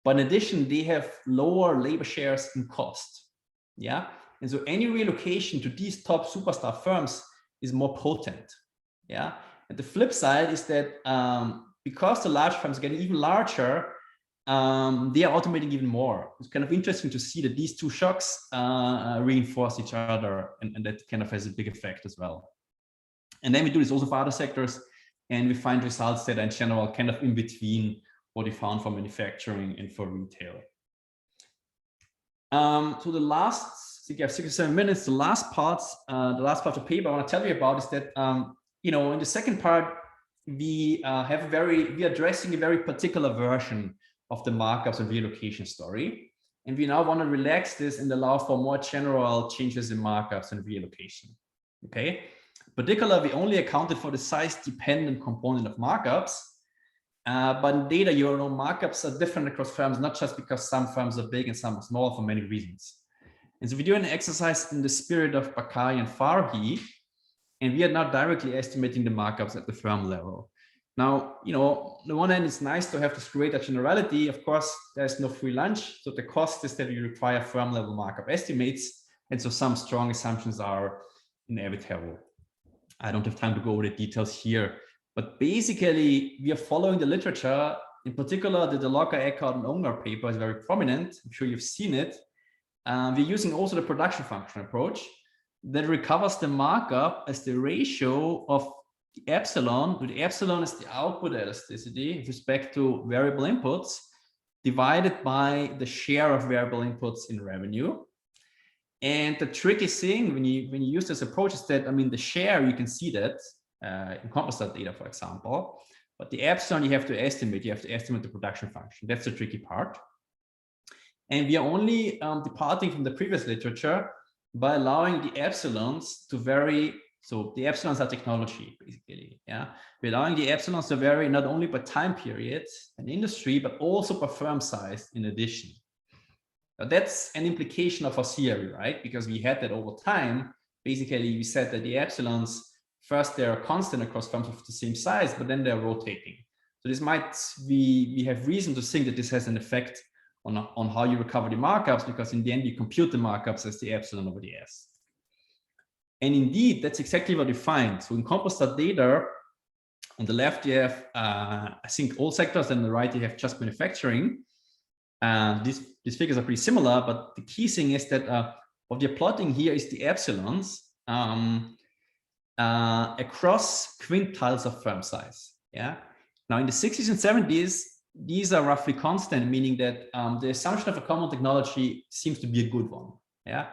but in addition, they have lower labor shares in cost. Yeah. And so any relocation to these top superstar firms is more potent. Yeah. And the flip side is that because the large firms are getting even larger, they are automating even more. It's kind of interesting to see that these two shocks reinforce each other, and that kind of has a big effect as well. And then we do this also for other sectors, and we find results that are in general kind of in between what we found for manufacturing and for retail. So the last, I think I have 6 or 7 minutes. The last part of the paper I want to tell you about is that in the second part we are addressing a very particular version of the markups and relocation story. And we now want to relax this and allow for more general changes in markups and reallocation. Okay. Particularly, we only accounted for the size-dependent component of markups. But in data, you know, markups are different across firms, not just because some firms are big and some are small, for many reasons. And so we do an exercise in the spirit of Bakari and Farhi, and we are not directly estimating the markups at the firm level. Now, you know, on the one hand, it's nice to have this greater generality. Of course, there's no free lunch. So the cost is that you require firm level markup estimates. And so some strong assumptions are inevitable. I don't have time to go over the details here, but basically we are following the literature. In particular, the DeLocca, Eckert, and Unger paper is very prominent. I'm sure you've seen it. We're using also the production function approach that recovers the markup as the ratio of the epsilon, where the epsilon is the output elasticity with respect to variable inputs, divided by the share of variable inputs in revenue. And the tricky thing when you use this approach is that, I mean, the share, you can see that in composite data, for example, but the epsilon you have to estimate the production function. That's the tricky part. And we are only departing from the previous literature by allowing the epsilons to vary. So the epsilons are technology, basically. Yeah, we're allowing the epsilons to vary not only by time period and industry, but also by firm size in addition. Now that's an implication of our theory, right? Because we had that over time. Basically, we said that the epsilons, first they're constant across firms of the same size, but then they're rotating. So this might we have reason to think that this has an effect on how you recover the markups, because in the end you compute the markups as the epsilon over the S. And indeed, that's exactly what we find. So in composite data, on the left you have I think all sectors, and on the right you have just manufacturing. These figures are pretty similar, but the key thing is that what we're plotting here is the epsilons across quintiles of firm size. Yeah. Now in the 60s and 70s, these are roughly constant, meaning that the assumption of a common technology seems to be a good one. Yeah.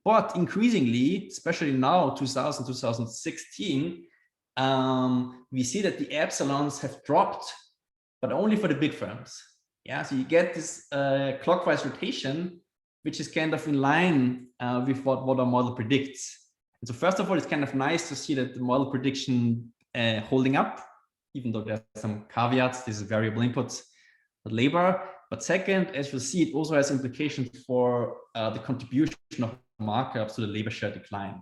But increasingly, especially now, 2000, 2016, we see that the epsilons have dropped, but only for the big firms. Yeah, so you get this clockwise rotation, which is kind of in line with what our model predicts. And so first of all, it's kind of nice to see that the model prediction holding up, even though there are some caveats. This is variable inputs, labor. But second, as you'll see, it also has implications for the contribution of markups to the labor share decline.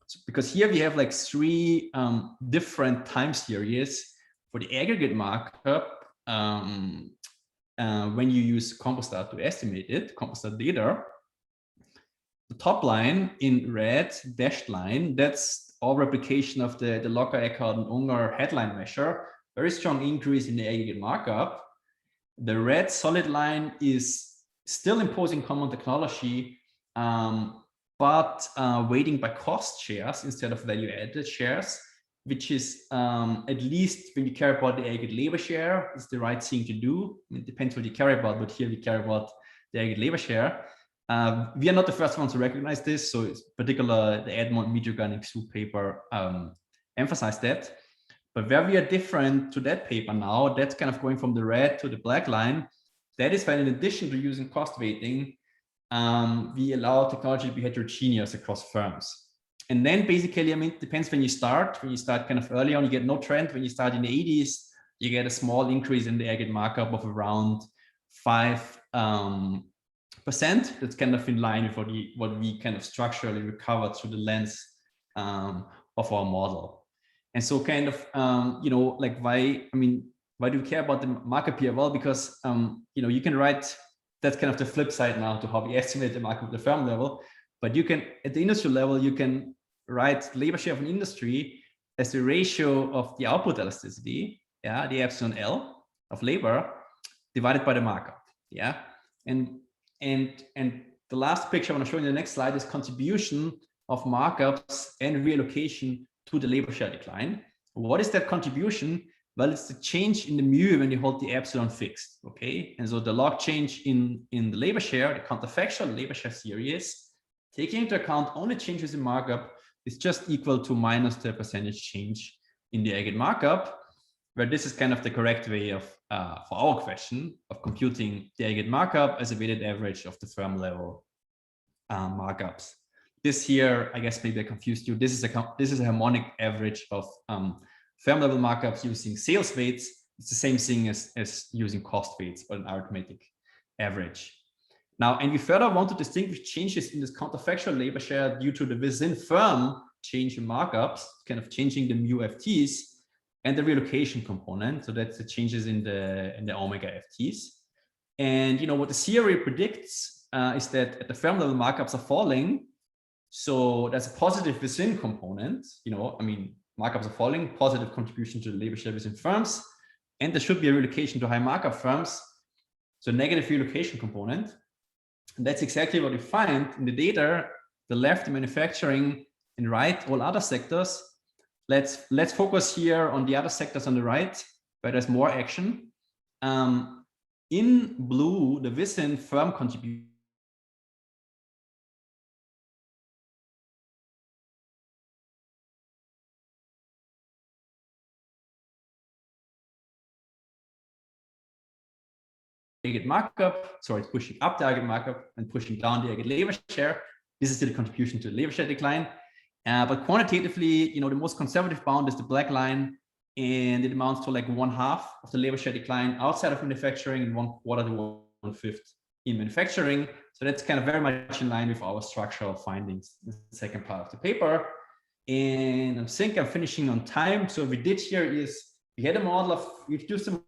So, because here we have like three different time series for the aggregate markup when you use composite to estimate it, composite data. The top line in red, dashed line, that's all replication of the DeLocca, Eckert, and Unger headline measure. Very strong increase in the aggregate markup. The red solid line is still imposing common technology, but weighting by cost shares instead of value-added shares, which is at least when you care about the aggregate labor share, is the right thing to do. It depends what you care about, but here we care about the aggregate labor share. We are not the first ones to recognize this, so it's particular the Edmond, Midjogan, and Xu paper emphasize that. But where we are different to that paper now, that's kind of going from the red to the black line. That is when, in addition to using cost weighting, we allow technology to be heterogeneous across firms. And then basically, I mean, it depends when you start. When you start kind of early on, you get no trend. When you start in the 80s, you get a small increase in the aggregate markup of around 5%. That's kind of in line with what we kind of structurally recovered through the lens of our model. And so kind of, you know, like why do we care about the markup here? Well, because, you know, you can write, that's kind of the flip side now to how we estimate the markup at the firm level. But you can, at the industry level, you can write labor share of an industry as the ratio of the output elasticity, yeah, the epsilon L of labor divided by the markup, yeah. And the last picture I want to show you in the next slide is contribution of markups and reallocation to the labor share decline. What is that contribution? Well, it's the change in the mu when you hold the epsilon fixed, okay? And so the log change in the labor share, the counterfactual labor share series, taking into account only changes in markup, is just equal to minus the percentage change in the aggregate markup. where this is kind of the correct way of, for our question, of computing the aggregate markup as a weighted average of the firm level markups. This here, I guess maybe I confused you. This is a harmonic average of firm level markups using sales weights. It's the same thing as using cost weights, but an arithmetic average. Now, and we further want to distinguish changes in this counterfactual labor share due to the within firm change in markups, kind of changing the mu FTs, and the relocation component. So that's the changes in the omega FTs. And you know what the theory predicts is that at the firm level markups are falling. So there's a positive within component. You know, I mean, markups are falling, positive contribution to the labor share within firms, and there should be a relocation to high markup firms. So negative relocation component. And that's exactly what we find in the data. The left, the manufacturing, and right, all other sectors. Let's focus here on the other sectors on the right, where there's more action. In blue, the within firm contribution. Aggregate markup, sorry, it's pushing up the aggregate markup and pushing down the aggregate labor share. This is still a contribution to the labor share decline. But quantitatively, you know, the most conservative bound is the black line, and it amounts to like 1/2 of the labor share decline outside of manufacturing and 1/4 to 1/5 in manufacturing. So that's kind of very much in line with our structural findings in the second part of the paper. And I think I'm finishing on time. So what we did here is we had a model of, we introduced a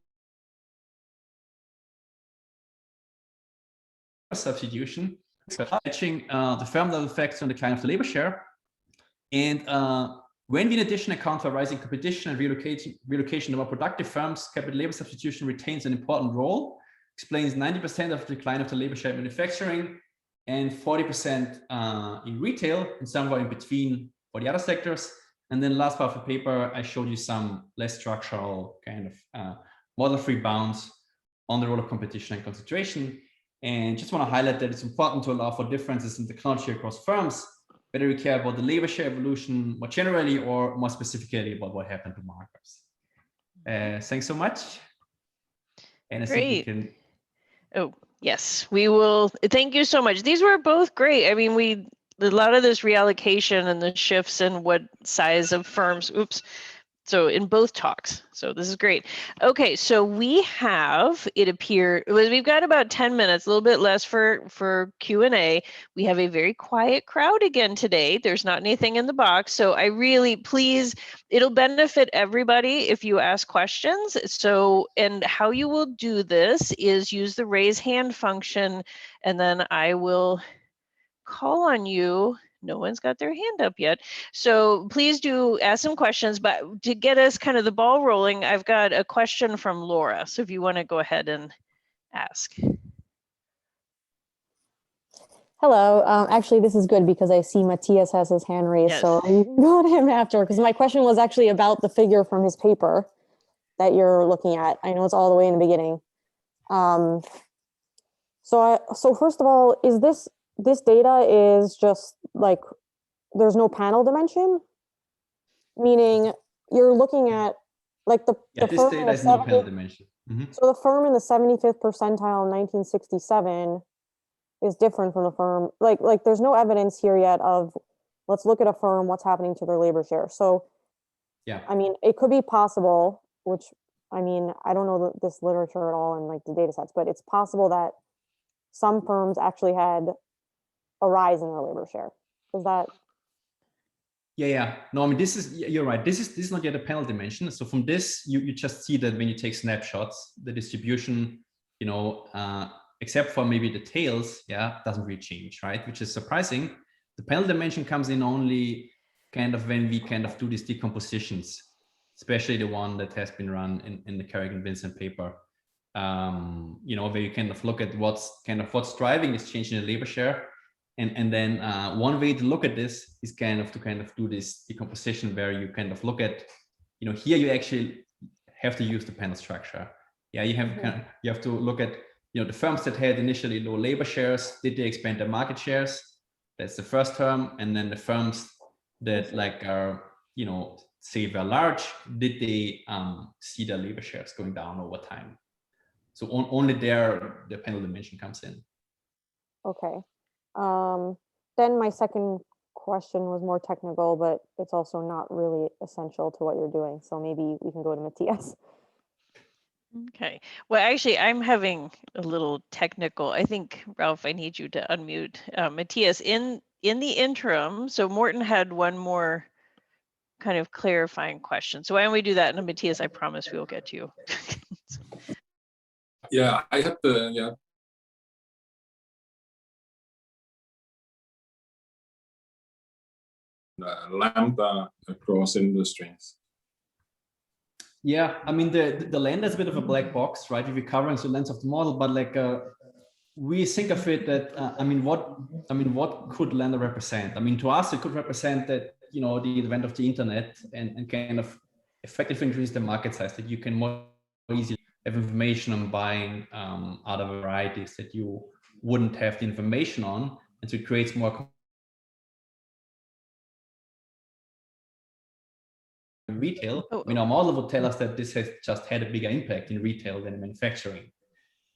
substitution, matching the firm level effects on the decline of the labor share. And when we in addition account for rising competition and relocation to more productive firms, capital labor substitution retains an important role, explains 90% of the decline of the labor share in manufacturing and 40% in retail, and somewhere in between for the other sectors. And then last part of the paper, I showed you some less structural kind of model-free bounds on the role of competition and concentration. And just want to highlight that it's important to allow for differences in technology across firms, whether we care about the labor share evolution more generally or more specifically about what happened to markups. Thanks so much. And I think we can. Oh, yes, we will. Thank you so much. These were both great. I mean, a lot of this reallocation and the shifts in what size of firms, so in both talks. So this is great. Okay, so we have, it appear, we've got about 10 minutes, a little bit less for Q&A. We have a very quiet crowd again today. There's not anything in the box. So I really, please, it'll benefit everybody if you ask questions. So, and how you will do this is use the raise hand function, and then I will call on you. No one's got their hand up yet. So please do ask some questions, but to get us kind of the ball rolling, I've got a question from Laura. So if you want to go ahead and ask. Hello. Actually, this is good because I see Matthias has his hand raised. Yes. So you can go to him after, because my question was actually about the figure from his paper that you're looking at. I know it's all the way in the beginning. So first of all, is this data is just like, there's no panel dimension, meaning you're looking at like the this firm data is no panel dimension. So the firm in the 75th percentile in 1967 is different from the firm. Like there's no evidence here yet of, let's look at a firm, what's happening to their labor share. So yeah, I mean, it could be possible, which I mean, I don't know this literature at all and like the data sets, but it's possible that some firms actually had a rise in their labor share. Is that? Yeah. No, I mean, you're right. This is not yet a panel dimension. So from this, you just see that when you take snapshots, the distribution, you know, except for maybe the tails, doesn't really change, right? Which is surprising. The panel dimension comes in only kind of when we kind of do these decompositions, especially the one that has been run in the Kerrigan-Vincent paper. You know, where you kind of look at what's driving this change in the labor share. And then one way to look at this is kind of to do this decomposition where you kind of look at, you know, here you actually have to use the panel structure. Yeah, you have to look at, you know, the firms that had initially low labor shares, did they expand their market shares? That's the first term. And then the firms that like are, say were large, did they see their labor shares going down over time? So only there the panel dimension comes in. Okay. Then my second question was more technical, but it's also not really essential to what you're doing. So maybe we can go to Matthias. Okay. Well, actually, I'm having a little technical. I think, Ralph, I need you to unmute Matthias in the interim. So Morten had one more kind of clarifying question. So why don't we do that? And Matthias, I promise we will get to you. Yeah, I had the lambda across industries. Yeah, I mean the lambda is a bit of a black box, right? If you're covering the length of the model, but like we think of it that what could lambda represent? I mean, to us it could represent that the advent of the internet and kind of effectively increase the market size, that you can more easily have information on buying other varieties that you wouldn't have the information on, and so it creates more retail. I mean, our model would tell us that this has just had a bigger impact in retail than in manufacturing.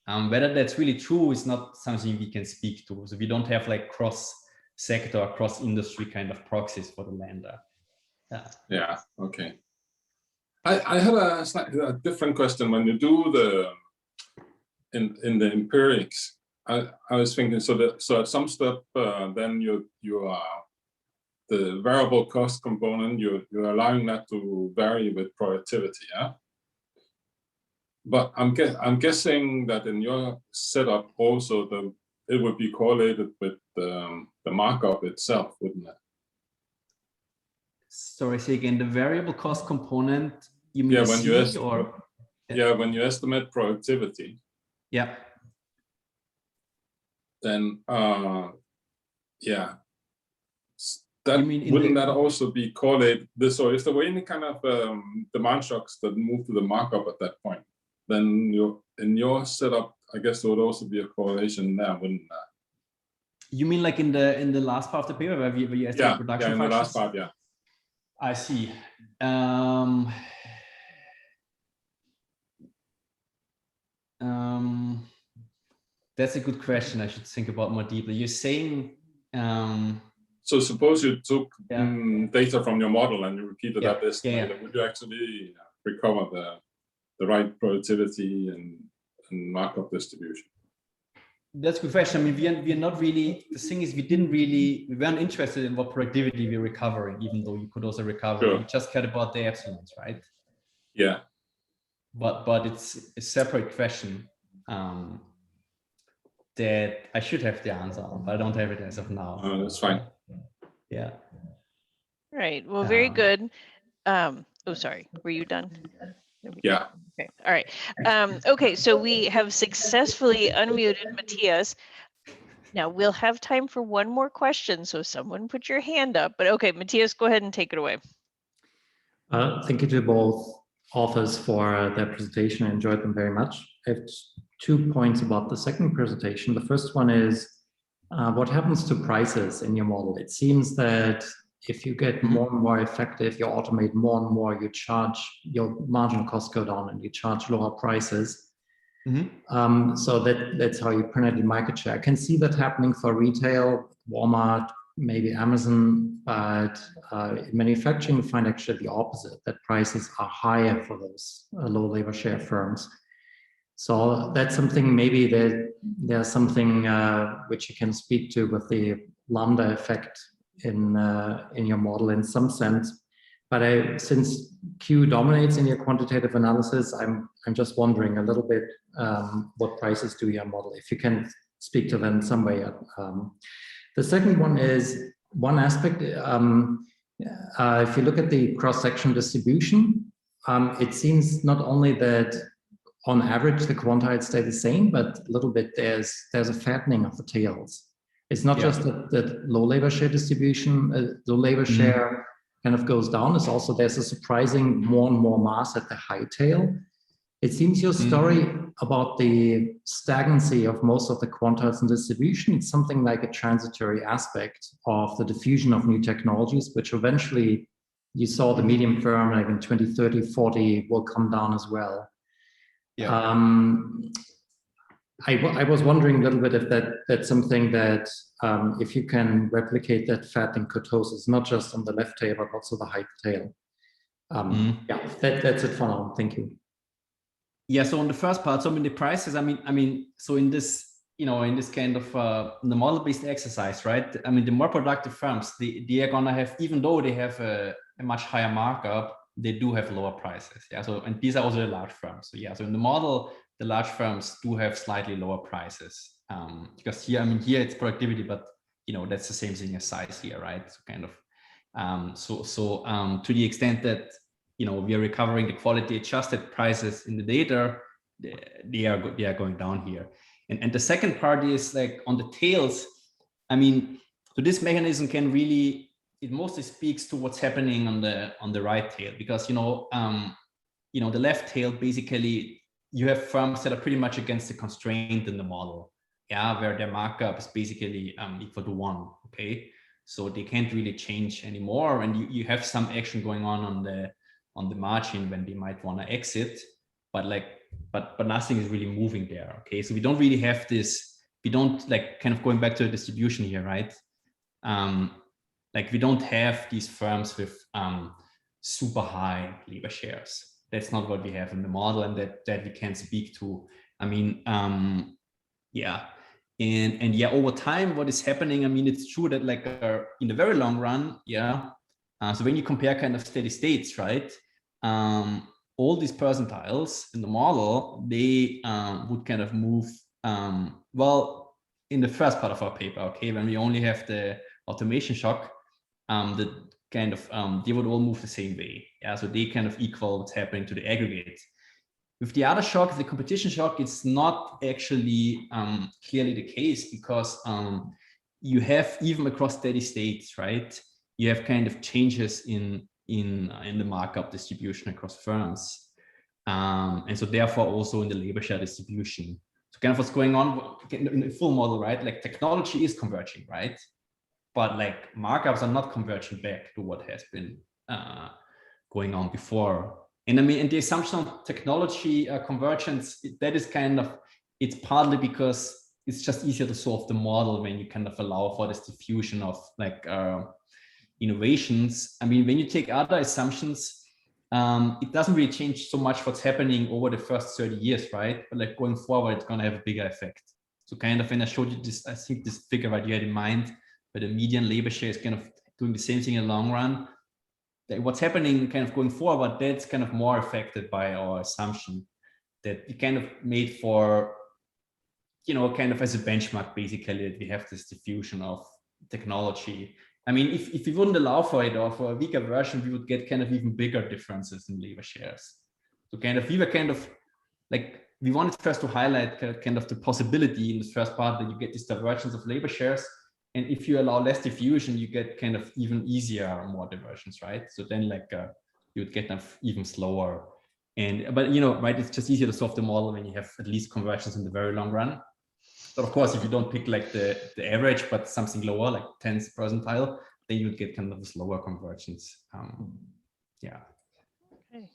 Whether that's really true is not something we can speak to. So we don't have like cross-sector, cross-industry kind of proxies for the lambda. Yeah. Okay. I had a slightly different question. When you do the in the empirics, I was thinking so at some step then you are the variable cost component, you're allowing that to vary with productivity, yeah. But I'm guessing that in your setup also it would be correlated with the markup itself, wouldn't it? Sorry, say again, the variable cost component, you mean when you when you estimate productivity. Yeah. Then wouldn't that also be correlated? So if there were any kind of demand shocks that move to the markup at that point, then in your setup, I guess there would also be a correlation there, wouldn't there? You mean like in the last part of the paper where you estimate production in functions? The last part, yeah. I see. That's a good question. I should think about more deeply. You're saying. So suppose you took data from your model and you repeated that estimate, would you actually recover the right productivity and markup distribution? That's a good question. I mean, we are not really, the thing is we weren't interested in what productivity we're recovering, even though you could also recover. Sure. We just cared about the epsilons, right? Yeah. But it's a separate question that I should have the answer on, but I don't have it as of now. Oh, that's fine. Yeah. Right. Well, very good. Oh, sorry. Were you done? Yeah. Okay. All right. Okay. So we have successfully unmuted Matthias. Now we'll have time for one more question. So someone put your hand up. But okay, Matthias, go ahead and take it away. Thank you to both authors for their presentation. I enjoyed them very much. I have 2 points about the second presentation. The first one is what happens to prices in your model? It seems that if you get more and more effective, you automate more and more, your marginal costs go down and you charge lower prices. So that's how you penetrate market share. I can see that happening for retail, Walmart, maybe Amazon, but in manufacturing, you find actually the opposite, that prices are higher for those low labor share firms. So that's something, maybe there's something which you can speak to with the lambda effect in your model in some sense. But since Q dominates in your quantitative analysis, I'm just wondering a little bit what prices do your model, if you can speak to them in some way. The second one is one aspect. If you look at the cross-section distribution, it seems not only that on average the quantiles stay the same, but a little bit there's a fattening of the tails. It's not just that low labor share distribution, low labor share kind of goes down. It's also there's a surprising more and more mass at the high tail. It seems your story about the stagnancy of most of the quantiles in distribution, it's something like a transitory aspect of the diffusion of new technologies, which eventually you saw the medium firm, like in 2030, 40 will come down as well. Yeah. I was wondering a little bit if that's something that if you can replicate that fat in kurtosis, not just on the left tail, but also the right tail. Yeah, that's it for now. Thank you. Yeah. So on the first part, so I mean the prices. I mean, so in this, in this kind of the model-based exercise, right? I mean, the more productive firms, they are gonna have, even though they have a much higher markup, they do have lower prices. Yeah. So, and these are also the large firms. So yeah. So in the model, the large firms do have slightly lower prices because here, I mean, here it's productivity, but that's the same thing as size here, right? So kind of, to the extent that we are recovering the quality adjusted prices in the data, they are going down here. And the second part is like on the tails. I mean, so this mechanism can really, it mostly speaks to what's happening on the right tail, because the left tail, basically you have firms that are pretty much against the constraint in the model, yeah, where their markup is basically equal to 1. Okay, so they can't really change anymore, and you have some action going on the margin when they might want to exit, but nothing is really moving there. Okay, so we don't really have this, we don't, like, kind of going back to the distribution here, right? Like we don't have these firms with super high labor shares. That's not what we have in the model, and that we can speak to. I mean, yeah, and yeah, over time, what is happening? I mean, it's true that like in the very long run, yeah. So when you compare kind of steady states, right? All these percentiles in the model, they would kind of move, well, in the first part of our paper, okay, when we only have the automation shock, the kind of, they would all move the same way. Yeah, so they kind of equal what's happening to the aggregate. With the other shock, the competition shock, it's not actually clearly the case, because you have, even across steady states, right? You have kind of changes in the markup distribution across firms. And so therefore also in the labor share distribution. So kind of what's going on in the full model, right? Like technology is converging, right? But like markups are not converging back to what has been going on before. And I mean, and the assumption of technology convergence, that is kind of, it's partly because it's just easier to solve the model when you kind of allow for this diffusion of like innovations. I mean, when you take other assumptions, it doesn't really change so much what's happening over the first 30 years, right? But like going forward, it's going to have a bigger effect. So kind of when I showed you this, I think this figure that you had in mind, where the median labor share is kind of doing the same thing in the long run, what's happening kind of going forward, that's kind of more affected by our assumption that we kind of made for, kind of as a benchmark, basically, that we have this diffusion of technology. I mean, if we wouldn't allow for it, or for a weaker version, we would get kind of even bigger differences in labor shares. So kind of, we were kind of like, we wanted first to highlight kind of the possibility in this first part that you get this divergence of labor shares. And if you allow less diffusion, you get kind of even easier, more diversions, right? So then like you would get them even slower. But right, it's just easier to solve the model when you have at least convergence in the very long run. But of course, if you don't pick like the average, but something lower, like 10th percentile, then you would get kind of a slower convergence. Yeah. Okay.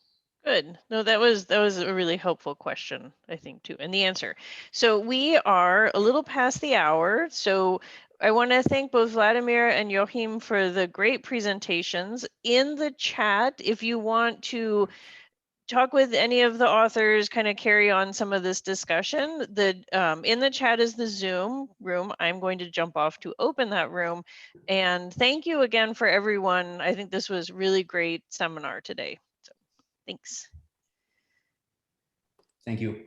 Good. No, that was a really helpful question, I think, too, and the answer. So we are a little past the hour. So I want to thank both Vladimir and Joachim for the great presentations. In the chat, if you want to talk with any of the authors, kind of carry on some of this discussion, in the chat is the Zoom room. I'm going to jump off to open that room. And thank you again for everyone. I think this was really great seminar today. So thanks. Thank you.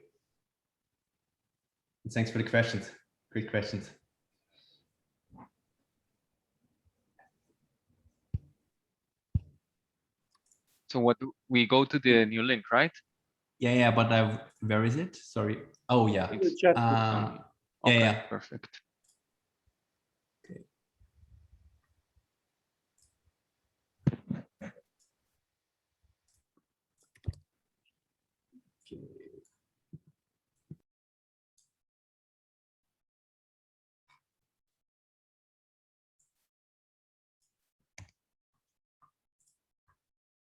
And thanks for the questions. Great questions. So what we go to the new link, right? Yeah, but where is it? Sorry. Oh yeah. Okay, Yeah. perfect.